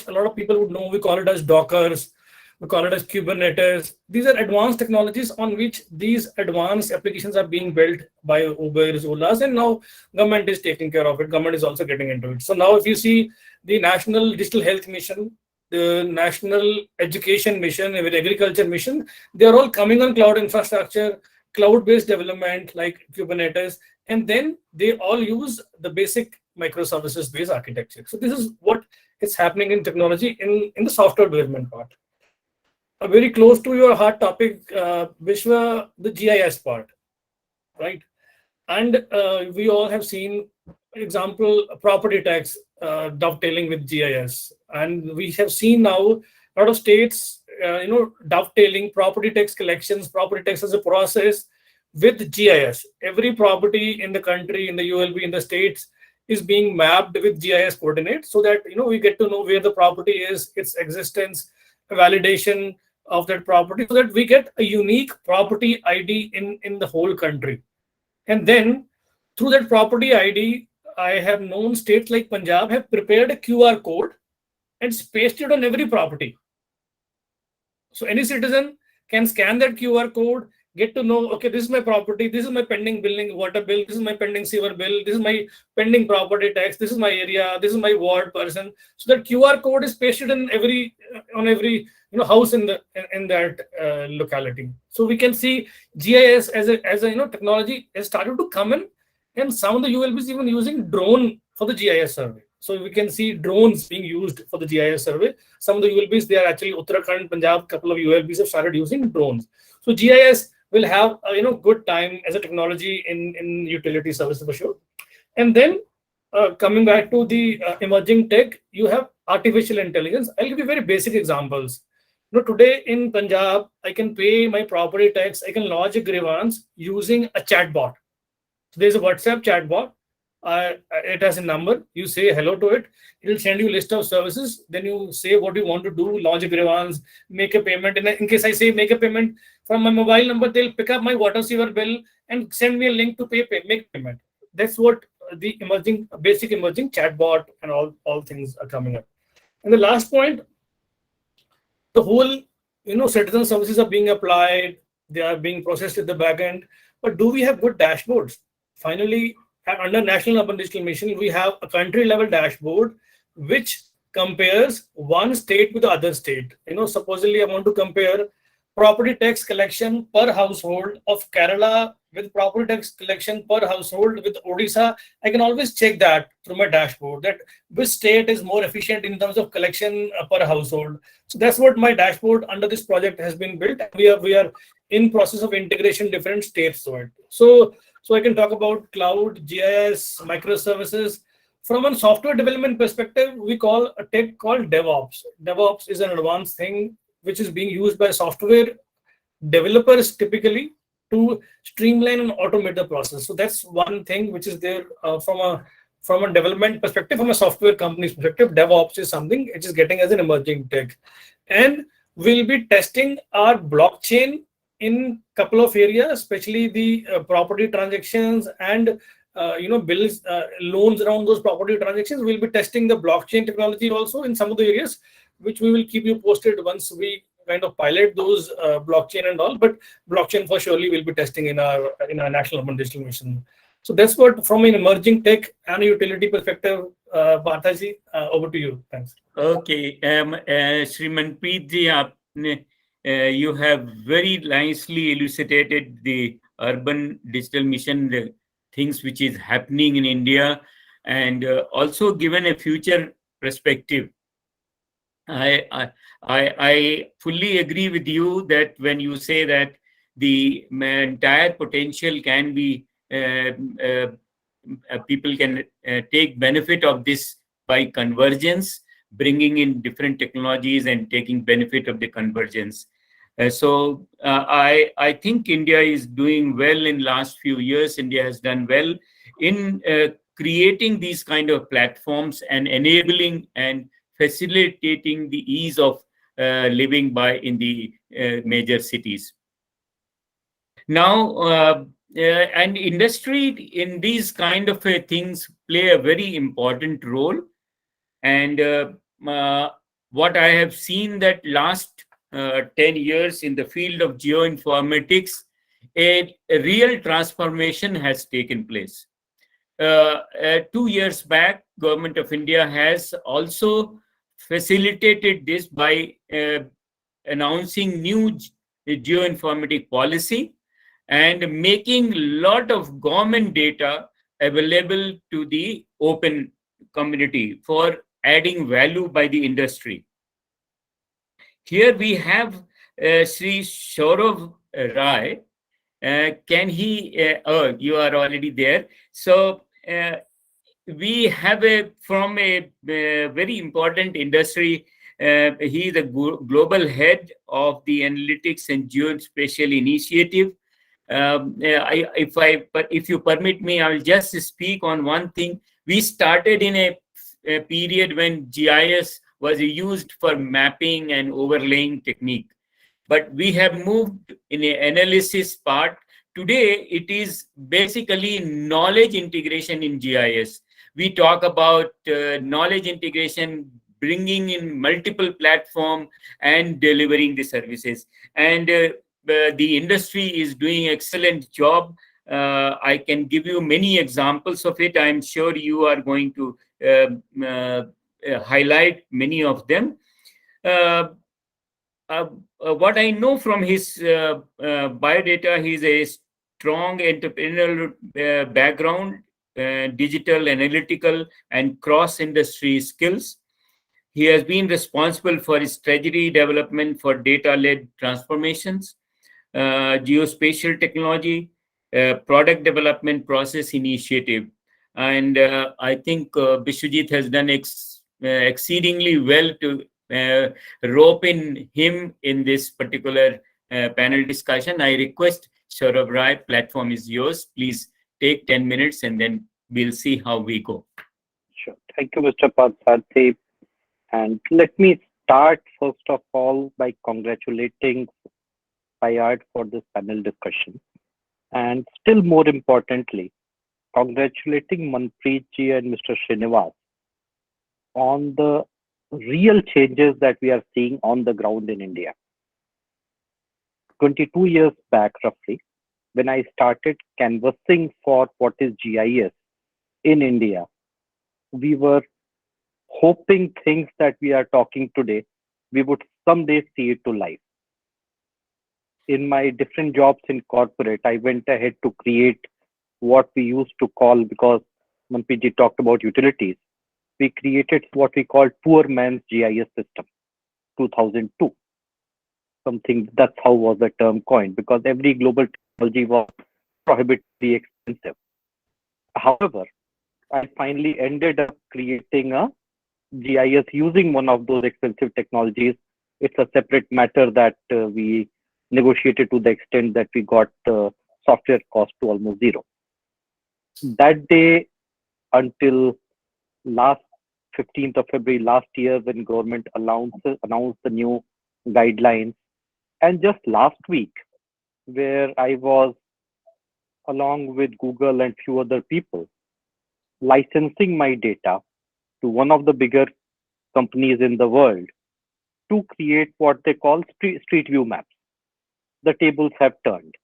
a lot of people would know. We call it as Dockers, we call it as Kubernetes. These are advanced technologies on which these advanced applications are being built by Ubers, Olas, and now government is taking care of it. Government is also getting into it. So now if you see the National Digital Health Mission, the National Education Mission, with Agriculture Mission, they are all coming on cloud infrastructure, cloud-based development like Kubernetes, and then they all use the basic microservices-based architecture. So this is what is happening in technology in the software development part. A very close to your heart topic, Vishwa, the GIS part, right? And we all have seen, for example, property tax dovetailing with GIS, and we have seen now a lot of states, dovetailing property tax collections, property tax as a process with GIS. Every property in the country, in the ULB, in the states, is being mapped with GIS coordinates, so that we get to know where the property is, its existence, validation of that property, so that we get a unique property ID in the whole country. And then through that property ID, I have known states like Punjab have prepared a QR code and pasted it on every property. So any citizen can scan that QR code, get to know, okay, this is my property, this is my pending billing water bill, this is my pending sewer bill, this is my pending property tax, this is my area, this is my ward person. So that QR code is pasted in on every house in that locality. So we can see GIS as a technology has started to come in, and some of the ULBs even using drone for the GIS survey. So we can see drones being used for the GIS survey. Some of the ULBs, they are actually Uttarakhand, Punjab, couple of ULBs have started using drones. So GIS will have good time as a technology in utility services for sure. And then coming back to the emerging tech, you have artificial intelligence. I'll give you very basic examples. Today in Punjab, I can pay my property tax, I can lodge a grievance using a chatbot. So there's a WhatsApp chatbot. It has a number. You say hello to it. It will send you a list of services. Then you say what you want to do, lodge a grievance, make a payment. And in case I say make a payment from my mobile number, they'll pick up my water sewer bill and send me a link to make payment. That's what the basic emerging chatbot and all things are coming up. And the last point, the whole citizen services are being applied. They are being processed at the back end. But do we have good dashboards? Finally, under National Urban Digital Mission, we have a country-level dashboard which compares one state with the other state. Supposedly I want to compare property tax collection per household of Kerala with property tax collection per household with Odisha. I can always check that through my dashboard, that which state is more efficient in terms of collection per household. So that's what my dashboard under this project has been built. We are in process of integration different states to it. So I can talk about cloud, GIS, microservices. From a software development perspective, we call a tech called DevOps. DevOps is an advanced thing which is being used by software developers typically to streamline and automate the process. So that's one thing which is there from a development perspective, from a software company's perspective. DevOps is something which is getting as an emerging tech. And we'll be testing our blockchain in couple of areas, especially the property transactions and bills, loans around those property transactions. We'll be testing the blockchain technology also in some of the areas, which we will keep you posted once we kind of pilot those blockchain and all. But blockchain for surely we'll be testing in our national urban digital mission. So that's what from an emerging tech and utility perspective, Parthaji, over to you. Thanks. Okay, Srimanpreet ji, you have very nicely elucidated the urban digital mission, the things which is happening in India, and also given a future perspective. I fully agree with you that when you say that the entire potential can be people can take benefit of this by convergence, bringing in different technologies and taking benefit of the convergence. I think India is doing well in last few years. India has done well in creating these kind of platforms and enabling and facilitating the ease of living by in the major cities. Now, and industry in these kind of things play a very important role. And what I have seen that last 10 years in the field of geoinformatics, a real transformation has taken place. 2 years back, Government of India has also facilitated this by announcing new geoinformatic policy and making lot of government data available to the open community for adding value by the industry. Here we have Sri Saurav Rai. Can he? Oh, you are already there. So we have from a very important industry. He is the global head of the Analytics and Geospatial Initiative. If you permit me, I will just speak on one thing. We started in a period when GIS was used for mapping and overlaying technique, but we have moved in an analysis part. Today, it is basically knowledge integration in GIS. We talk about knowledge integration, bringing in multiple platform and delivering the services. And the industry is doing excellent job. I can give you many examples of it. I'm sure you are going to highlight many of them. What I know from his biodata, he's a strong entrepreneurial background, digital, analytical, and cross-industry skills. He has been responsible for his strategy development for data-led transformations, geospatial technology, product development process initiative. And I think Bishwajit has done exceedingly well to rope in him in this particular panel discussion. I request Saurav Rai, platform is yours. Please take 10 minutes and then we'll see how we go. Sure. Thank you, Mr. Parthaji. And let me start first of all by congratulating SAIARD for this panel discussion. And still more importantly, congratulating Manpreet ji and Mr. Srinivas on the real changes that we are seeing on the ground in India. 22 years back, roughly, when I started canvassing for what is GIS in India, we were hoping things that we are talking today, we would someday see it to life. In my different jobs in corporate, I went ahead to create what we used to call, because Manpreet ji talked about utilities, we created what we called poor man's GIS system, 2002. Something, that's how was the term coined, because every global technology was prohibitively expensive. However, I finally ended up creating a GIS using one of those expensive technologies. It's a separate matter that we negotiated to the extent that we got software cost to almost zero. That day until last 15th of February last year, when government announced the new guidelines, and just last week, where I was along with Google and few other people, licensing my data to one of the bigger companies in the world to create what they call street view maps. The tables have turned.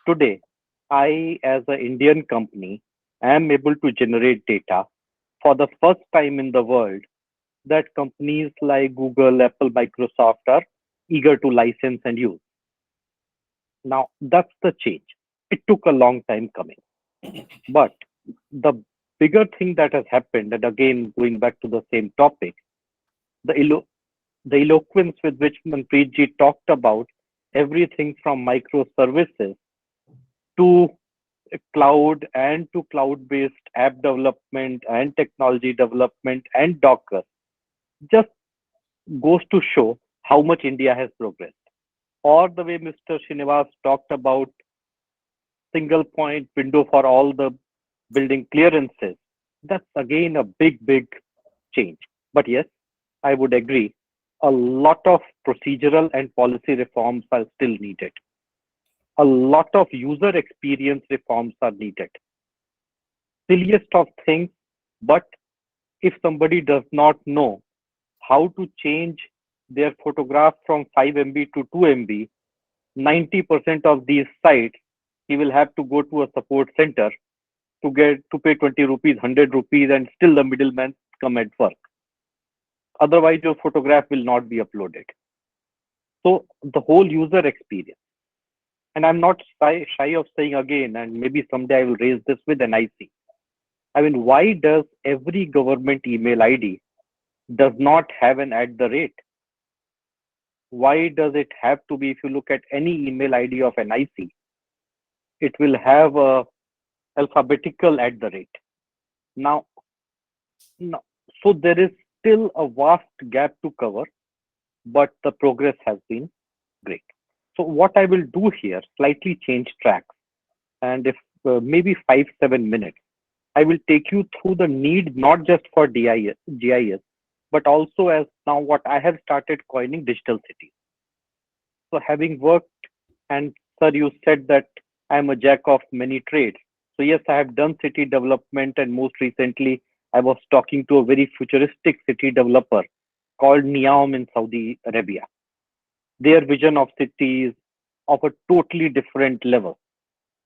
Today, I, as an Indian company, am able to generate data for the first time in the world that companies like Google, Apple, Microsoft are eager to license and use. Now, that's the change. It took a long time coming. But the bigger thing that has happened, and again, going back to the same topic, the, the eloquence with which Manpreet ji talked about everything from microservices to cloud and to cloud-based app development and technology development and Docker just goes to show how much India has progressed. Or the way Mr. Srinivas talked about single point window for all the building clearances, that's again a big, big change. But yes, I would agree, a lot of procedural and policy reforms are still needed. A lot of user experience reforms are needed. Silliest of things, but if somebody does not know how to change their photograph from 5 MB to 2 MB, 90% of these sites, he will have to go to a support center to pay 20 rupees, 100 rupees, and still the middleman come at work. Otherwise, your photograph will not be uploaded. So the whole user experience, and I'm not shy of saying again, and maybe someday I will raise this with NIC. I mean, why does every government email ID does not have an @? Why does it have to be, if you look at any email ID of NIC, it will have a alphabetical @. Now, so there is still a vast gap to cover, but the progress has been great. So what I will do here, slightly change tracks, and if maybe 5-7 minutes, I will take you through the need not just for GIS, but also as now what I have started coining digital cities. So having worked, and sir, you said that I'm a jack of many trades. So yes, I have done city development, and most recently, I was talking to a very futuristic city developer called NIUA in Saudi Arabia. Their vision of cities of a totally different level.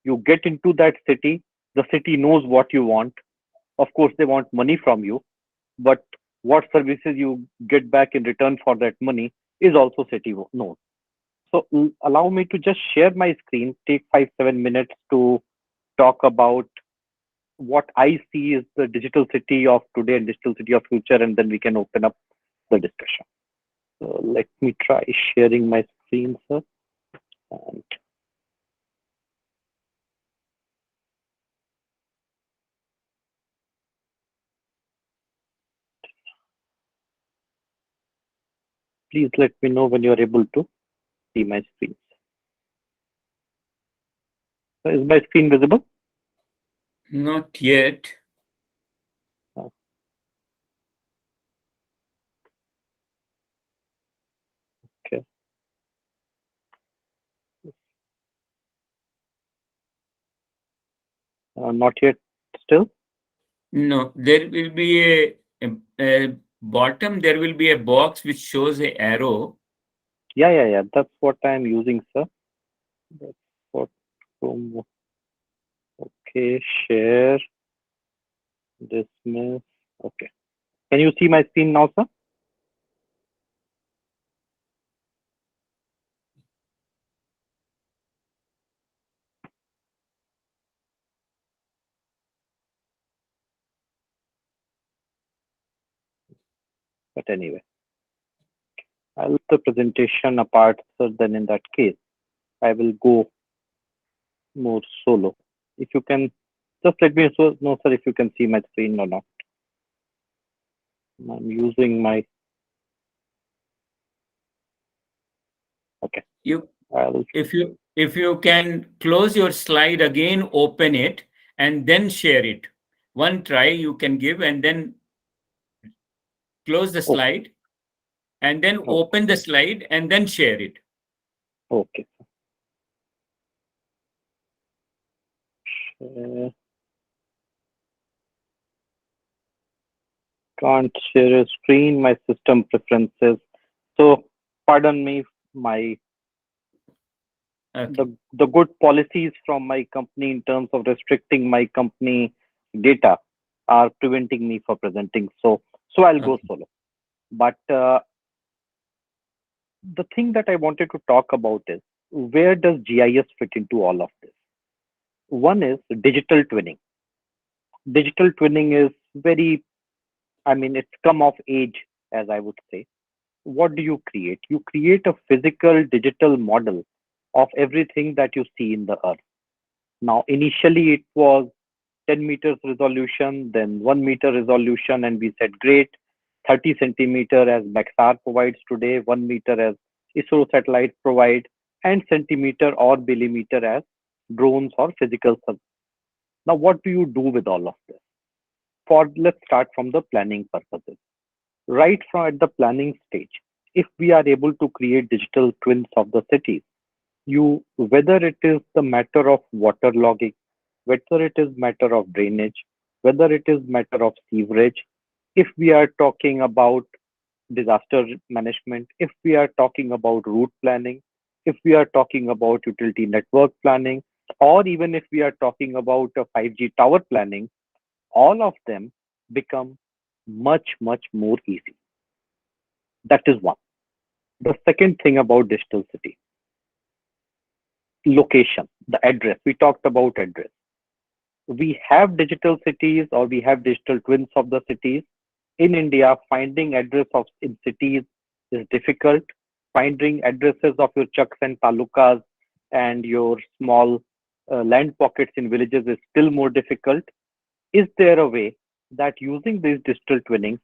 You get into that city, the city knows what you want. Of course, they want money from you, but what services you get back in return for that money is also city knows. So allow me to just share my screen, take 5-7 minutes to talk about what I see is the digital city of today and digital city of future, and then we can open up the discussion. So let me try sharing my screen, sir. And please let me know when you are able to see my screen. So is my screen visible? Not yet. Okay. Not yet still? No, there will be a bottom, there will be a box which shows a arrow. Yeah. That's what I'm using, sir. That's what. Okay, share, dismiss. Okay. Can you see my screen now, sir? But anyway, I'll leave the presentation apart, sir. Then in that case, I will go more solo. If you can just let me know, sir, if you can see my screen or not. I'm using my. Okay. If you can close your slide again, open it, and then share it. One try you can give, and then close the slide, and then open the slide, and then share it. Okay. Can't share a screen, my system preferences. So, pardon me, my Okay. the good policies from my company in terms of restricting my company data are preventing me from presenting. So I'll go Okay. solo. But the thing that I wanted to talk about is, where does GIS fit into all of this? One is digital twinning. Digital twinning is very, I mean, it's come of age, as I would say. What do you create? You create a physical digital model of everything that you see in the earth. Now, initially it was 10 meters resolution, then 1 meter resolution, and we said, great, 30 centimeter as Maxar provides today, 1 meter as ISRO satellites provide, and centimeter or millimeter as drones or physical. Now, what do you do with all of this? Let's start from the planning purposes. Right from at the planning stage, if we are able to create digital twins of the cities, whether it is the matter of water logging, whether it is matter of drainage, whether it is matter of sewerage, if we are talking about disaster management, if we are talking about route planning, if we are talking about utility network planning, or even if we are talking about a 5G tower planning, all of them become much, much more easy. That is one. The second thing about digital city, location, the address. We talked about address. We have digital cities or we have digital twins of the cities. In India, finding address of in cities is difficult. Finding addresses of your chucks and talukas and your small land pockets in villages is still more difficult. Is there a way that using these digital twinnings,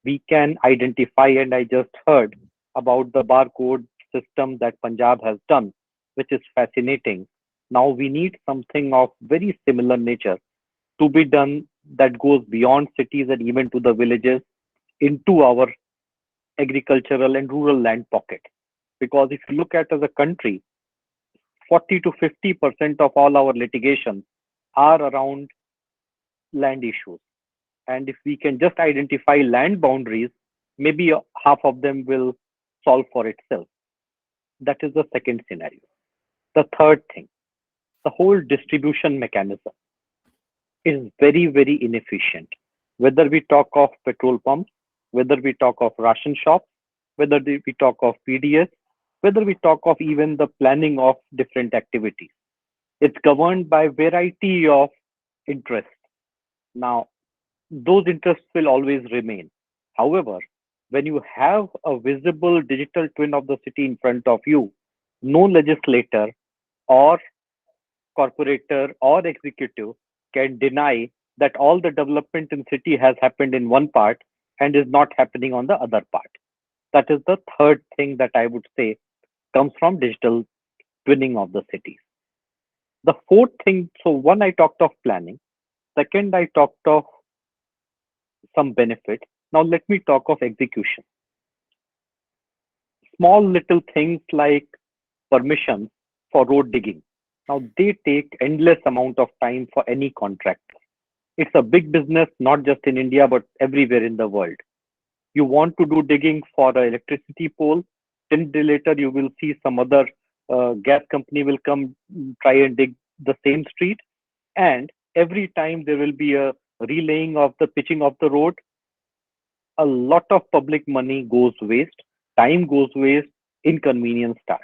we can identify, and I just heard about the barcode system that Punjab has done, which is fascinating. Now we need something of very similar nature to be done that goes beyond cities and even to the villages into our agricultural and rural land pocket. Because if you look at as a country, 40 to 50% of all our litigations are around land issues. And if we can just identify land boundaries, maybe half of them will solve for itself. That is the second scenario. The third thing, the whole distribution mechanism is very, very inefficient. Whether we talk of petrol pumps, whether we talk of ration shops, whether we talk of PDS, whether we talk of even the planning of different activities. It's governed by variety of interests. Now, those interests will always remain. However, when you have a visible digital twin of the city in front of you, no legislator or corporator or executive can deny that all the development in city has happened in one part and is not happening on the other part. That is the third thing that I would say comes from digital twinning of the cities. The fourth thing, so one, I talked of planning. Second, I talked of some benefit. Now let me talk of execution. Small little things like permissions for road digging. Now they take endless amount of time for any contractor. It's a big business, not just in India, but everywhere in the world. You want to do digging for an electricity pole, 10 days later you will see some other gas company will come try and dig the same street, and every time there will be a relaying of the pitching of the road. A lot of public money goes waste, time goes waste, inconvenience starts.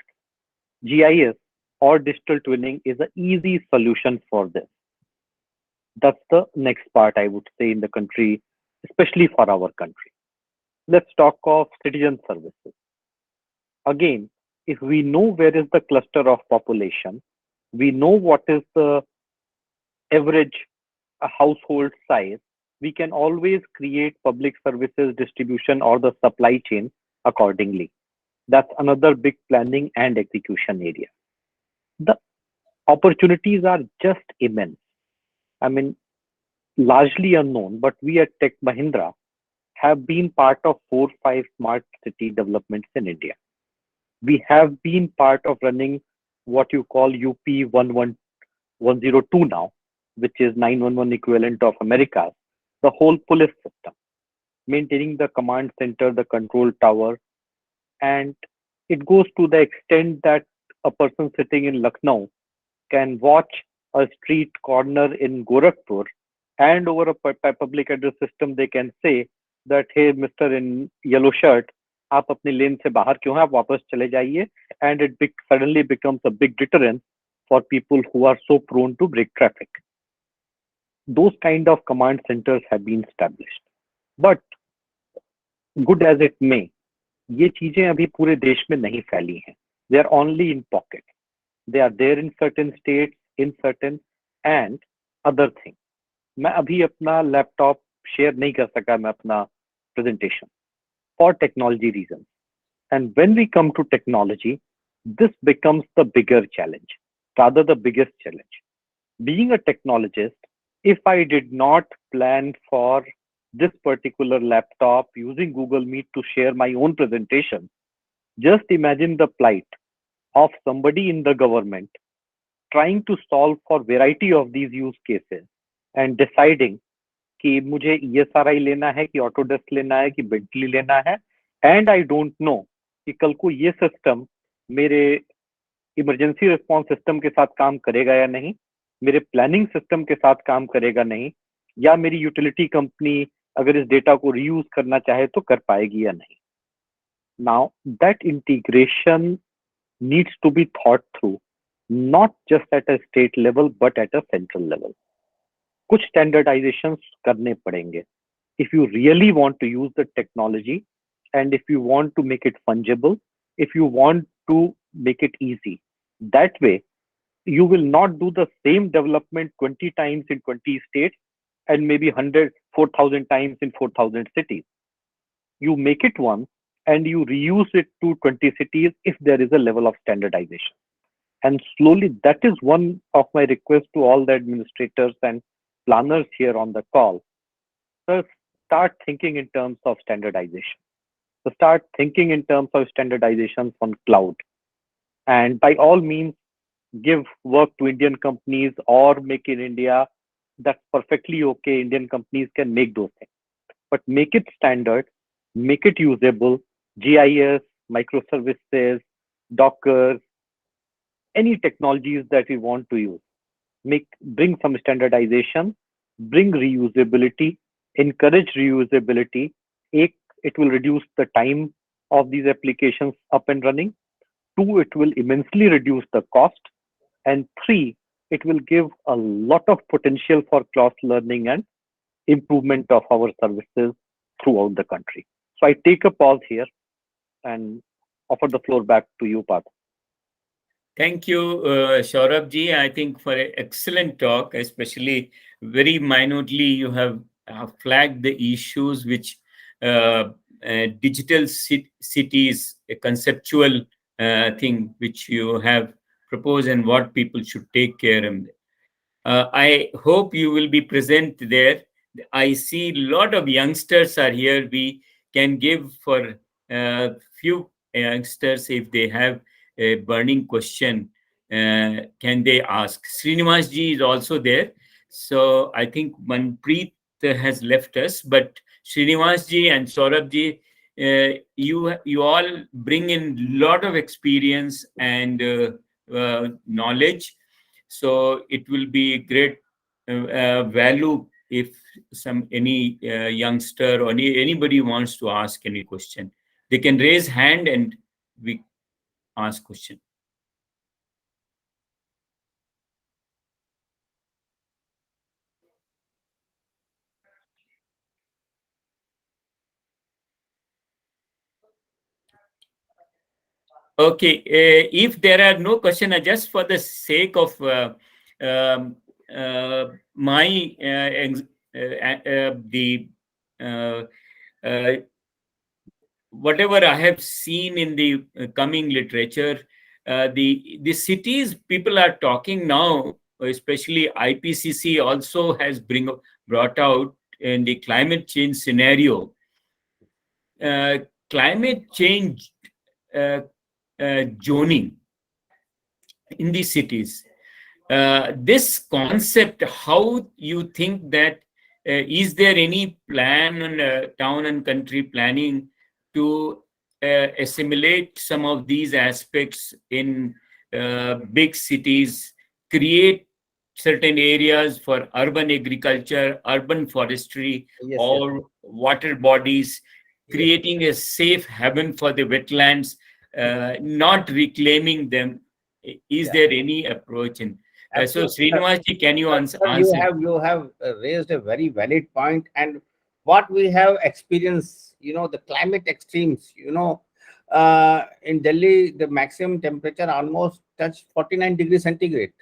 GIS or digital twinning is an easy solution for this. That's the next part I would say in the country, especially for our country. Let's talk of citizen services. Again, if we know where is the cluster of population, we know what is the average household size, we can always create public services distribution or the supply chain accordingly. That's another big planning and execution area. The opportunities are just immense. I mean, largely unknown, but we at Tech Mahindra have been part of 4-5 smart city developments in India. We have been part of running what you call UP 10102 now, which is 911 equivalent of America, the whole police system, maintaining the command center, the control tower, and it goes to the extent that a person sitting in Lucknow can watch a street corner in Gorakhpur, and over a public address system, they can say that, hey, Mr. in yellow shirt, आप अपनी लेन से बाहर क्यों हैं, आप वापस चले जाइए, and it suddenly becomes a big deterrent for people who are so prone to break traffic. Those kind of command centers have been established. But good as it may, ये चीजें अभी पूरे देश में नहीं फैली हैं. They are only in pocket. They are there in certain states, in certain and other things. मैं अभी अपना लैपटॉप शेयर नहीं कर सका, मैं अपना presentation for technology reasons. And when we come to technology, this becomes the bigger challenge, rather the biggest challenge. Being a technologist, if I did not plan for this particular laptop using Google Meet to share my own presentation, just imagine the plight of somebody in the government trying to solve for variety of these use cases and deciding कि मुझे ESRI लेना है कि Autodesk लेना है कि Bentley लेना है, and I don't know कि कल को ये सिस्टम मेरे इमरजेंसी रिस्पॉन्स सिस्टम के साथ काम करेगा या नहीं, मेरे प्लानिंग सिस्टम के साथ काम करेगा नहीं, या मेरी यूटिलिटी कंपनी अगर इस डेटा को रीयूज करना चाहे तो कर पाएगी या नहीं. Now that integration needs to be thought through, not just at a state level but at a central level. कुछ standardizations करने पड़ेंगे if you really want to use the technology, and if you want to make it fungible, if you want to make it easy. That way, you will not do the same development 20 times in 20 states and maybe 4,000 times in 4,000 cities. You make it once and you reuse it to 20 cities if there is a level of standardization. And slowly, that is one of my requests to all the administrators and planners here on the call. So start thinking in terms of standardization. So start thinking in terms of standardization on cloud. And by all means, give work to Indian companies or make in India. That's perfectly okay. Indian companies can make those things. But make it standard, make it usable, GIS, microservices, Docker, any technologies that we want to use. Bring some standardization, bring reusability, encourage reusability. It will reduce the time of these applications up and running. 2, it will immensely reduce the cost. And 3, it will give a lot of potential for cross learning and improvement of our services throughout the country. So I take a pause here and offer the floor back to you, Parth. Thank you, Saurabh ji. I think for an excellent talk, especially very minutely, you have flagged the issues which digital cities, a conceptual thing which you have proposed and what people should take care of. I hope you will be present there. I see a lot of youngsters are here. We can give for few youngsters if they have a burning question, can they ask? Srinivas ji is also there. So I think Manpreet has left us, but Srinivas ji and Saurabh ji, you all bring in lot of experience and knowledge. So it will be great value if any youngster or anybody wants to ask any question. They can raise hand and we ask question. Okay, if there are no questions, just for the sake of my whatever I have seen in the coming literature, the cities people are talking now, especially IPCC also has brought out in the climate change scenario. Climate change zoning in the cities. this concept, how you think that is there any plan on town and country planning to assimilate some of these aspects in big cities, create certain areas for urban agriculture, urban forestry, Yes, yes, or water bodies, yes. creating a safe haven for the wetlands, not reclaiming them? Is Yeah. there any approach in? So, Absolutely, sir. Srinivasji, can you Sir, answer? you have raised a very valid point, and what we have experienced, the climate extremes, in Delhi, the maximum temperature almost touched 49 degrees centigrade,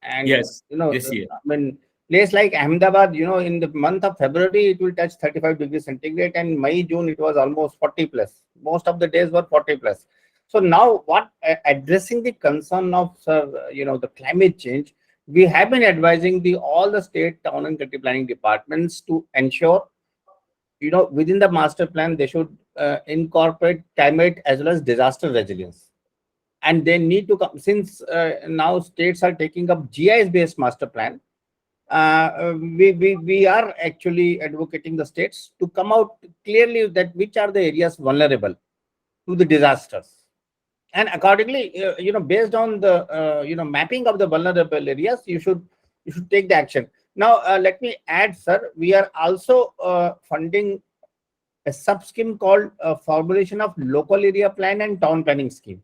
and Yes, this year. I mean, place like Ahmedabad, in the month of February it will touch 35 degrees centigrade, and May June it was almost 40 plus. Most of the days were 40 plus. So now, what addressing the concern of, sir, the climate change, we have been advising all the state, town, and country planning departments to ensure, within the master plan, they should incorporate climate as well as disaster resilience. And they need to come, since now states are taking up GIS based master plan. We are actually advocating the states to come out clearly that which are the areas vulnerable to the disasters, and accordingly, based on the mapping of the vulnerable areas, you should take the action. Now, let me add, sir, we are also funding a sub scheme called formulation of local area plan and town planning scheme.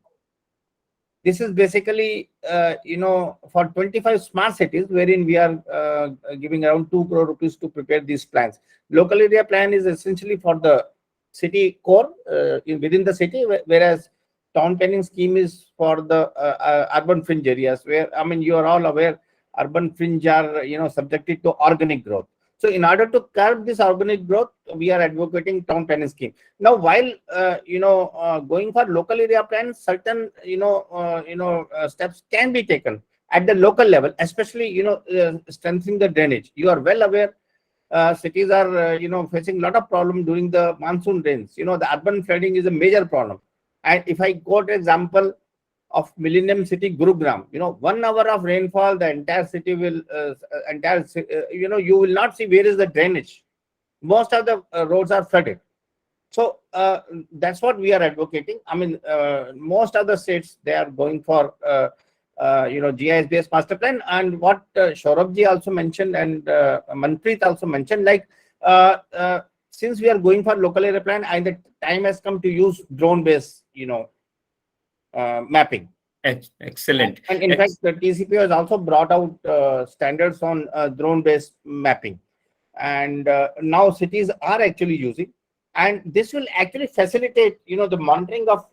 This is basically for 25 smart cities, wherein we are giving around 2 crore rupees to prepare these plans. Local area plan is essentially for the city core within the city, whereas town planning scheme is for the urban fringe areas, where, I mean, you are all aware, urban fringe are subjected to organic growth. So in order to curb this organic growth, we are advocating town planning scheme. Now, while going for local area plans, certain steps can be taken at the local level, especially strengthening the drainage. You are well aware, cities are facing a lot of problem during the monsoon rains. The urban flooding is a major problem. And if I quote example of Millennium City, Gurugram, 1 hour of rainfall, the entire city will you will not see where is the drainage. Most of the roads are flooded. So that's what we are advocating. I mean, most of the states, they are going for GIS based master plan, and what Saurabhji also mentioned, and Manpreet also mentioned, like since we are going for local area plan, and the time has come to use drone based mapping. Excellent. And in fact, the TCP has also brought out standards on drone based mapping, and now cities are actually using, and this will actually facilitate the monitoring of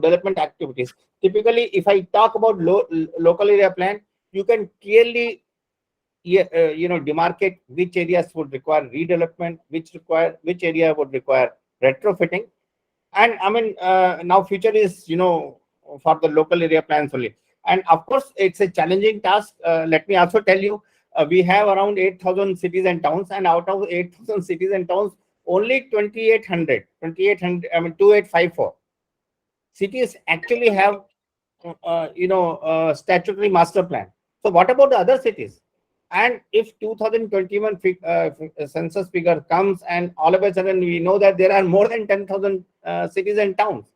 development activities. Typically, if I talk about local area plan, you can clearly demarcate which areas would require redevelopment, which area would require retrofitting. And I mean, now future is for the local area plans only, and of course it's a challenging task. Let me also tell you, we have around 8,000 cities and towns, and out of 8,000 cities and towns, only 2,800, I mean 2,854 cities actually have statutory master plan. So what about the other cities? And if 2021 census figure comes, and all of a sudden we know that there are more than 10,000 cities and towns,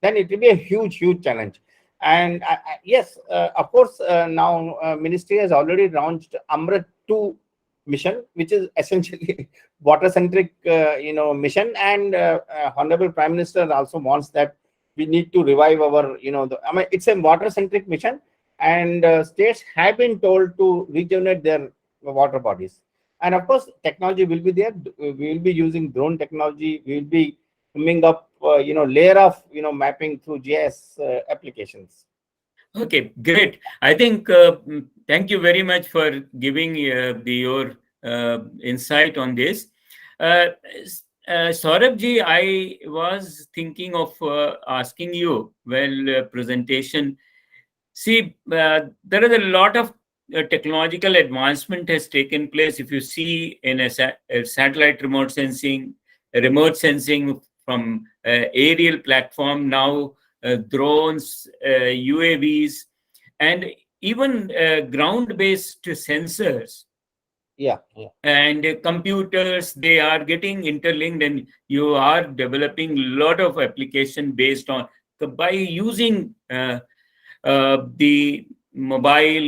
then it will be a huge challenge. And yes, of course, now ministry has already launched Amrit 2 mission, which is essentially water centric mission, and Honorable Prime Minister also wants that we need to revive our I mean, it's a water centric mission, and states have been told to rejuvenate their water bodies. And of course, technology will be there. We will be using drone technology. We will be coming up layer of mapping through GIS applications. Okay, great. I think thank you very much for giving your insight on this. Saurabhji, I was thinking of asking you, presentation. See, there is a lot of technological advancement has taken place. If you see in a satellite remote sensing from aerial platform, now drones, UAVs, and even ground-based sensors Yeah. and computers, they are getting interlinked, and you are developing a lot of application based on by using the mobile,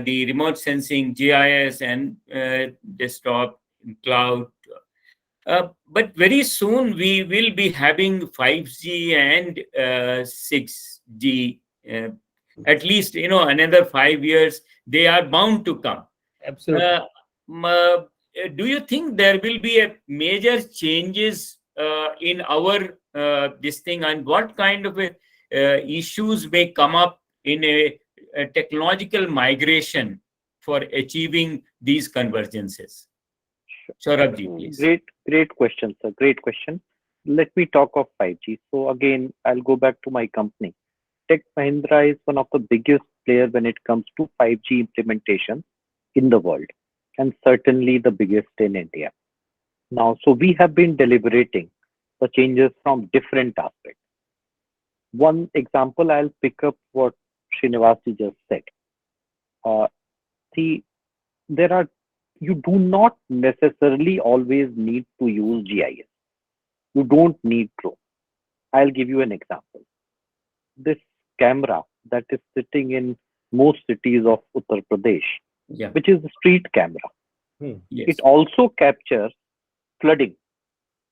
the remote sensing, GIS, and desktop, cloud. But very soon we will be having 5G and 6G. At least, another 5 years, they are bound to come. Absolutely. Do you think there will be a major changes in our this thing, and what kind of issues may come up in a technological migration for achieving these convergences? Saurabh, please. Great question, sir. Great question. Let me talk of 5G. So again, I'll go back to my company. Tech Mahindra is one of the biggest players when it comes to 5G implementation in the world, and certainly the biggest in India. Now, so we have been deliberating the changes from different aspects. One example, I'll pick up what Srinivas just said. See, you do not necessarily always need to use GIS. You don't need drone. I'll give you an example. This camera that is sitting in most cities of Uttar Pradesh, Yeah. which is the street camera, Yes. it also captures flooding.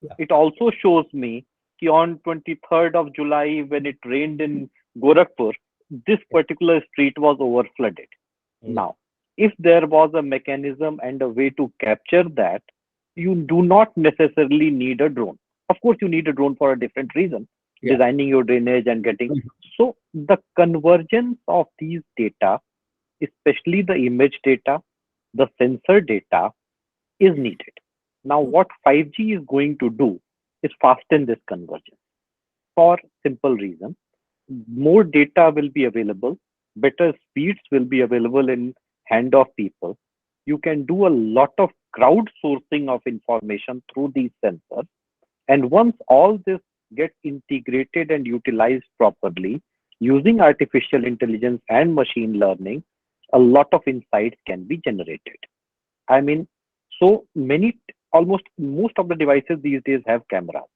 Yeah. It also shows me that on 23rd of July, when it rained in Gorakhpur, this particular street was over flooded. Now, if there was a mechanism and a way to capture that, you do not necessarily need a drone. Of course, you need a drone for a different reason, Yeah. designing your drainage and getting. So the convergence of these data, especially the image data, the sensor data, is needed. Now, what 5G is going to do is fasten this convergence for simple reason. More data will be available, better speeds will be available in hand of people. You can do a lot of crowdsourcing of information through these sensors. And once all this gets integrated and utilized properly, using artificial intelligence and machine learning, a lot of insights can be generated. I mean, so many, almost most of the devices these days have cameras,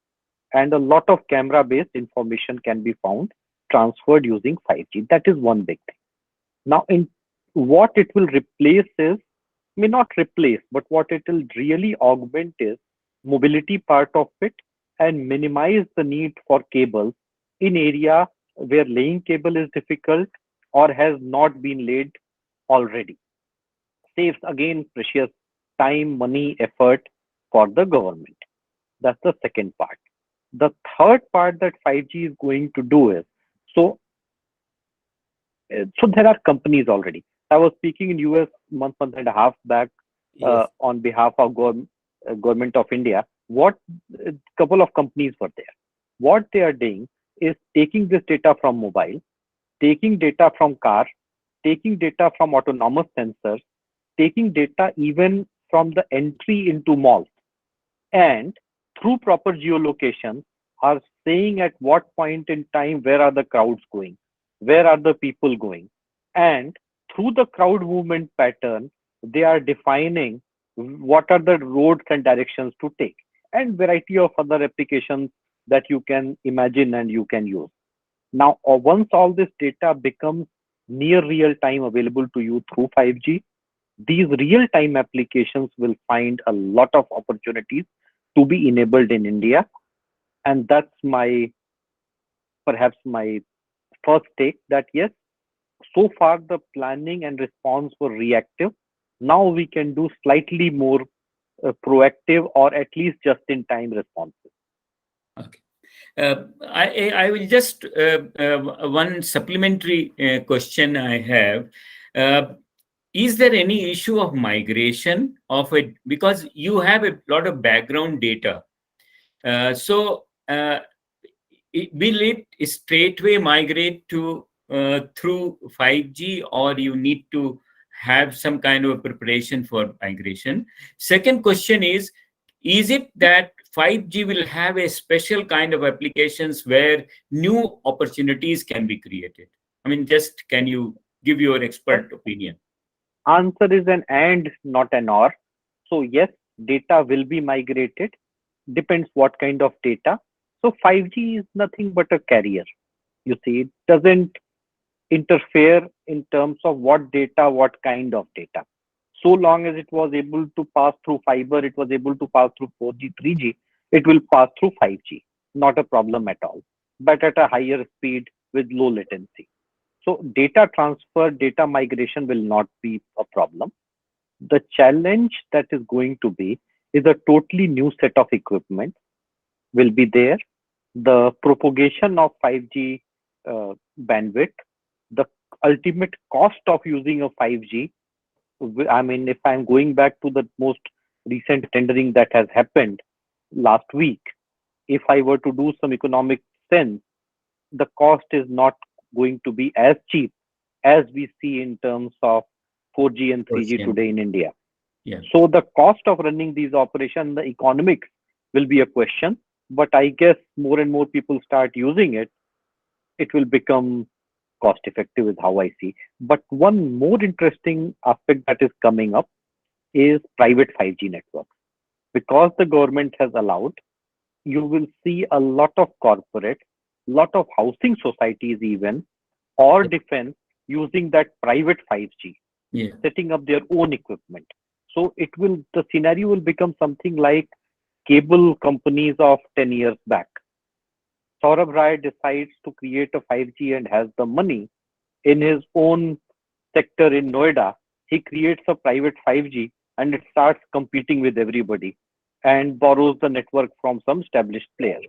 and a lot of camera-based information can be found transferred using 5G. That is one big thing. Now, in what it will replace is, may not replace, but what it will really augment is mobility part of it, and minimize the need for cables in area where laying cable is difficult or has not been laid already. Saves again precious time, money, effort for the government. That's the second part. The third part that 5G is going to do is, so there are companies already. I was speaking in US month and a half back Yes. on behalf of government of India. What a couple of companies were there. What they are doing is taking this data from mobile, taking data from car, taking data from autonomous sensors, taking data even from the entry into malls, and through proper geolocation are saying at what point in time where are the crowds going, where are the people going, and through the crowd movement pattern they are defining what are the roads and directions to take, and variety of other applications that you can imagine and you can use. Now, once all this data becomes near real time available to you through 5G, these real time applications will find a lot of opportunities to be enabled in India. And that's perhaps my first take, that yes, so far the planning and response were reactive. Now we can do slightly more proactive, or at least just in time responses. Okay. I will just one supplementary question I have. Is there any issue of migration of it? Because you have a lot of background data. Will it straightway migrate to through 5G, or you need to have some kind of a preparation for migration? Second question is it that 5G will have a special kind of applications where new opportunities can be created? I mean, just can you give your expert opinion. Answer is an and, not an or. So yes, data will be migrated. Depends what kind of data. So 5G is nothing but a carrier. You see, it doesn't interfere in terms of what data, what kind of data. So long as it was able to pass through fiber, it was able to pass through 4G, 3G, it will pass through 5G. Not a problem at all, but at a higher speed with low latency. So data transfer, data migration will not be a problem. The challenge that is going to be is a totally new set of equipment will be there. The propagation of 5G bandwidth, the ultimate cost of using a 5G. I mean, if I'm going back to the most recent tendering that has happened last week, if I were to do some economic sense, the cost is not going to be as cheap as we see in terms of 4G and 3G today in India. Yeah. So the cost of running these operations, the economics will be a question, but I guess more and more people start using it, it will become cost effective is how I see. But one more interesting aspect that is coming up is private 5G networks. Because the government has allowed, you will see a lot of corporate, lot of housing societies even, or defense using that private 5G, setting up their own equipment. So the scenario will become something like cable companies of 10 years back. Saurabh Rai decides to create a 5G and has the money in his own sector in Noida. He creates a private 5G and it starts competing with everybody and borrows the network from some established player.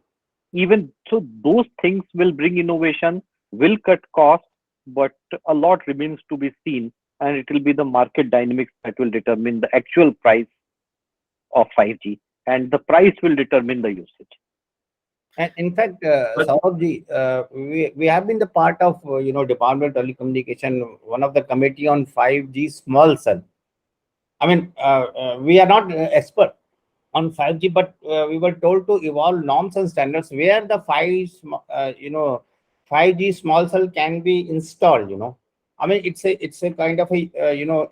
Even so, those things will bring innovation, will cut costs, but a lot remains to be seen, and it will be the market dynamics that will determine the actual price of 5G, and the price will determine the usage. And in fact, Saurabhji, we have been the part of Department of Telecommunication, one of the committee on 5G small cell. I mean, we are not expert on 5G, but we were told to evolve norms and standards where the 5G small cell can be installed. I mean, it's a kind of a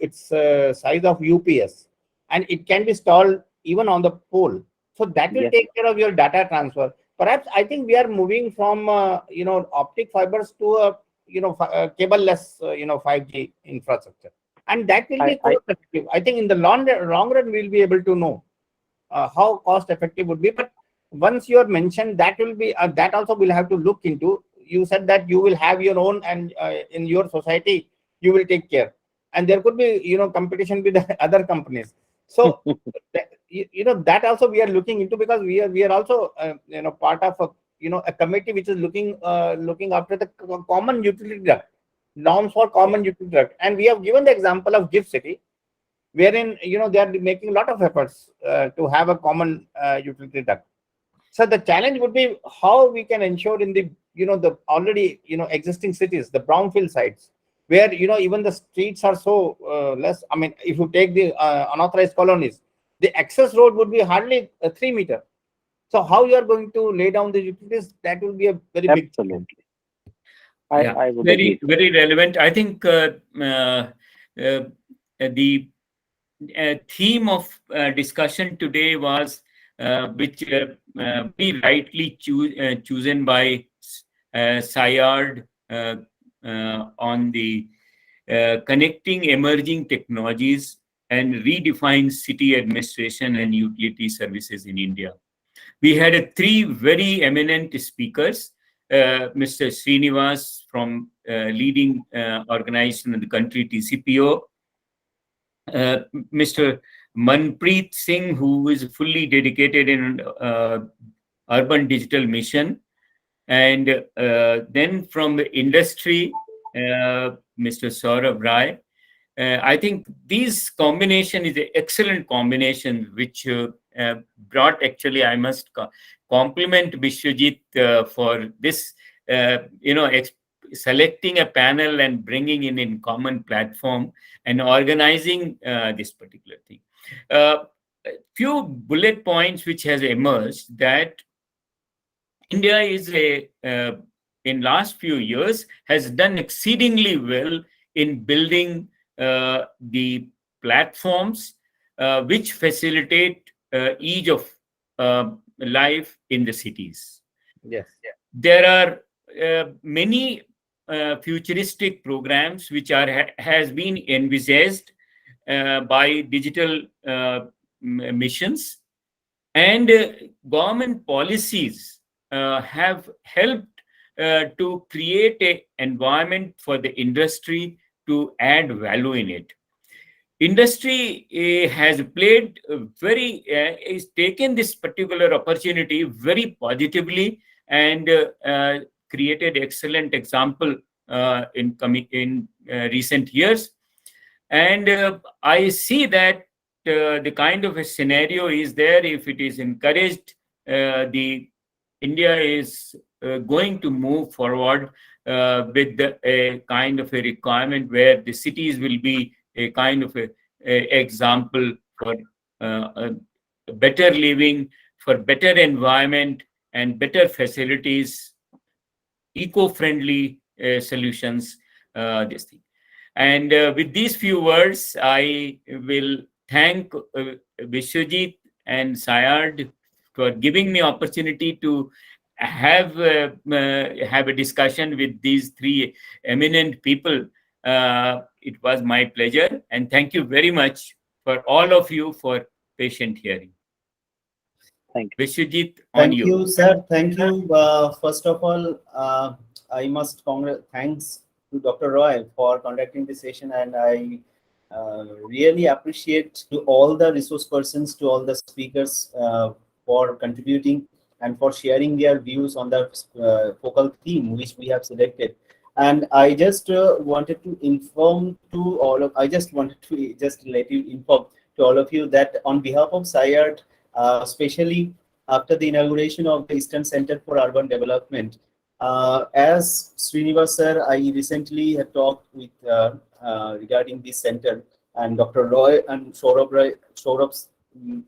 it's a size of UPS, and it can be installed even on the pole. So that will take care of your data transfer. Perhaps I think we are moving from optic fibers to a cable-less 5G infrastructure, and that will be cost effective. I think in the long run we'll be able to know how cost effective would be. But once you have mentioned, that will be that also we'll have to look into. You said that you will have your own, and in your society you will take care, and there could be competition with the other companies. So that also we are looking into, because we are also part of a committee which is looking after the common utility duct, norms for common utility duct. And we have given the example of GIFT City, wherein they are making a lot of efforts to have a common utility duct. So the challenge would be how we can ensure in the the already existing cities, the brownfield sites, where even the streets are so less. I mean, if you take the unauthorized colonies, the access road would be hardly 3 meters. So how you are going to lay down the utilities, that will be a very big challenge. I would very agree. relevant. I think the theme of discussion today was which very rightly chosen by SAIARD on the connecting emerging technologies and redefine city administration and utility services in India. We had three very eminent speakers. Mr. Srinivas from leading organization in the country, TCPO, Mr. Manpreet Singh, who is fully dedicated in urban digital mission, and then from the industry, Mr. Saurabh Rai. I think this combination is an excellent combination, which brought, actually, I must compliment Vishwajit for this, selecting a panel and bringing in common platform and organizing this particular thing. Few bullet points which has emerged, that India is in last few years has done exceedingly well in building the platforms which facilitate ease of life in the cities. Yes. There are many futuristic programs which has been envisaged by digital missions, and government policies have helped to create an environment for the industry to add value in it. Industry has played is taken this particular opportunity very positively, and created excellent example in recent years. And I see that the kind of a scenario is there. If it is encouraged, the India is going to move forward with a kind of a requirement where the cities will be a kind of a example for better living, for better environment, and better facilities, eco-friendly solutions. This thing. And with these few words, I will thank Vishwajit and SAIARD for giving me opportunity to have a discussion with these three eminent people. It was my pleasure, and thank you very much for all of you for patient hearing. Thank you. Vishwajit, on Thank you. you, sir. Thank you. First of all, I must thanks to Dr. Roy for conducting this session, and I really appreciate to all the resource persons, to all the speakers for contributing and for sharing their views on the focal theme which we have selected. And I just wanted to inform to all of, I just wanted to just let you inform to all of you that on behalf of SAIARD, especially after the inauguration of the Eastern Center for Urban Development, as Srinivas sir, I recently had talked with regarding this center, and Dr. Roy and Saurabh,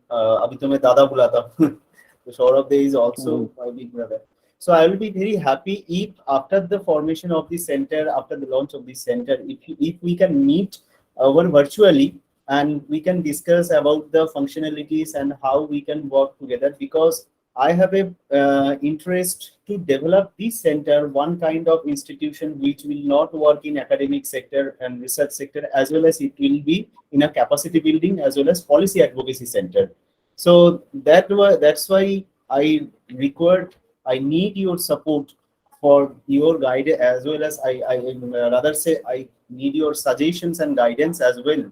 abhi to main dada bulata. So Saurabh is also my big brother. So I will be very happy if after the formation of the center, after the launch of this center, if we can meet one virtually, and we can discuss about the functionalities and how we can work together, because I have a interest to develop this center, one kind of institution which will not work in academic sector and research sector, as well as it will be in a capacity building as well as policy advocacy center. So that's why I need your support for your guide, as well as I rather say I need your suggestions and guidance as well,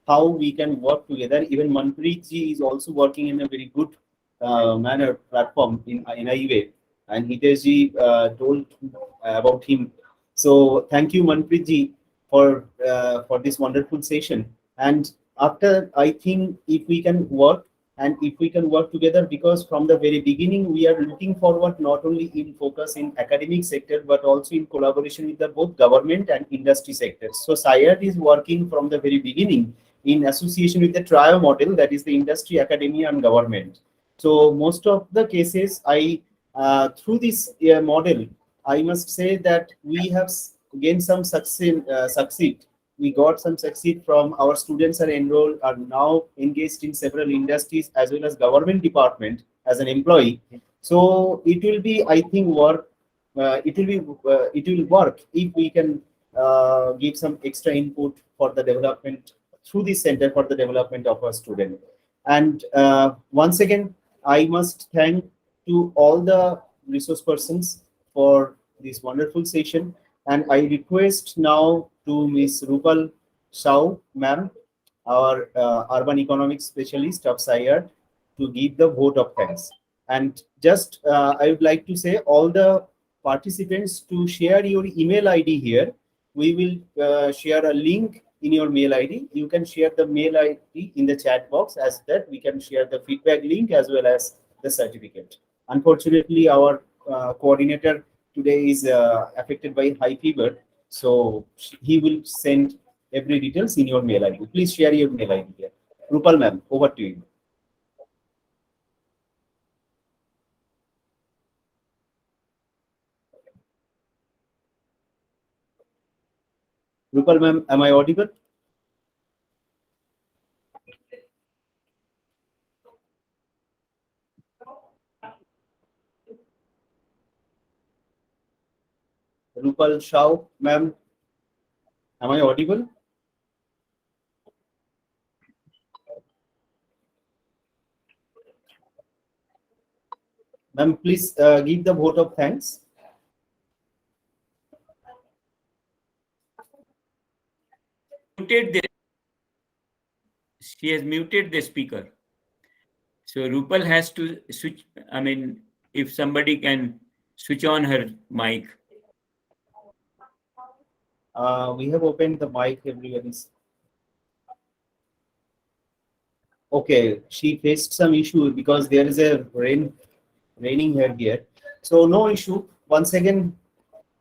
how we can work together. Even Manpreet ji is also working in a very good manner platform in NIUA, and Hitesh ji told about him. So thank you, Manpreet ji, for this wonderful session. And after, I think if we can work, and if we can work together, because from the very beginning we are looking forward not only in focus in academic sector but also in collaboration with the both government and industry sectors. So SAIARD is working from the very beginning in association with the trio model, that is the industry, academia, and government. So most of the cases, I through this model, I must say that we have gained some succeed. We got some succeed from our students are enrolled, are now engaged in several industries as well as government department as an employee. So it will be, I think, work. It will work if we can give some extra input for the development through this center for the development of our student. And once again, I must thank to all the resource persons for this wonderful session. And I request now to Ms. Rupal Shao, ma'am, our urban economics specialist of SAIARD, to give the vote of thanks. And just I would like to say all the participants to share your email ID here. We will share a link in your mail ID. You can share the mail ID in the chat box, as that we can share the feedback link as well as the certificate. Unfortunately, our coordinator today is affected by high fever, so he will send every details in your mail ID. Please share your mail ID here. Rupal ma'am, over to you. Rupal ma'am, am I audible? Rupal Shah, ma'am, am I audible? Ma'am, please give the vote of thanks. She has muted the speaker. So Rupal has to switch. I mean, if somebody can switch on her mic. We have opened the mic, everybody's. Okay, she faced some issue because there is a raining here. So no issue. Once again,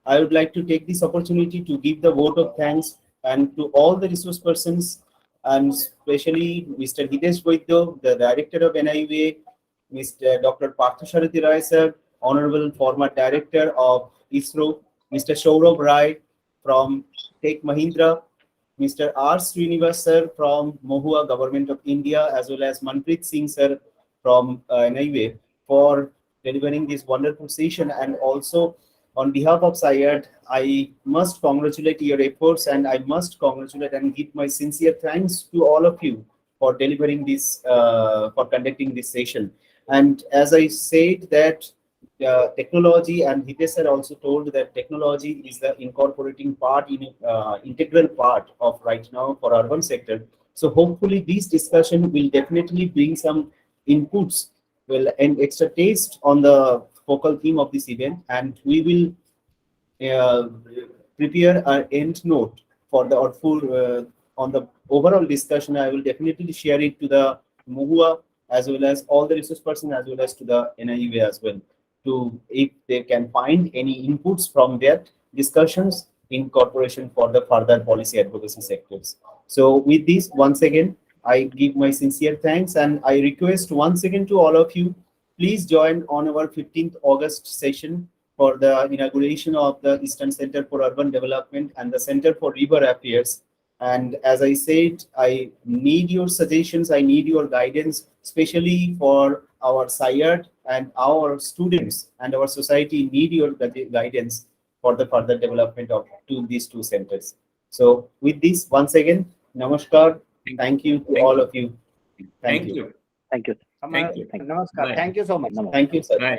I would like to take this opportunity to give the vote of thanks and to all the resource persons, and especially Mr. Hitesh Vaidya, the director of NIUA, Mr. Dr. Parthasarathi Rai sir, Honorable former director of ISRO, Mr. Saurabh Rai from Tech Mahindra, Mr. R. Srinivas sir from Mohua Government of India, as well as Manpreet Singh sir from NIUA for delivering this wonderful session. And also on behalf of SAIARD, I must congratulate your efforts, and I must congratulate and give my sincere thanks to all of you for delivering this, for conducting this session. And as I said that technology, and Hitesh sir also told that technology is the incorporating part, integral part of right now for urban sector. So hopefully this discussion will definitely bring some inputs, well, and extra taste on the focal theme of this event, and we will prepare an end note for the or full on the overall discussion. I will definitely share it to the MUHUA as well as all the resource person as well as to the NIUA as well, to if they can find any inputs from their discussions in corporation for the further policy advocacy sectors. So with this, once again, I give my sincere thanks, and I request once again to all of you, please join on our 15th August session for the inauguration of the Eastern Center for Urban Development and the Center for River Affairs. And as I said, I need your suggestions, I need your guidance, especially for our SAIARD, and our students and our society need your guidance for the further development of these two centers. So with this, once again, namaskar. Thank you to all of you. Thank you. Thank you. Thank you. Namaskar. Thank you so much. Thank you, sir. Bye.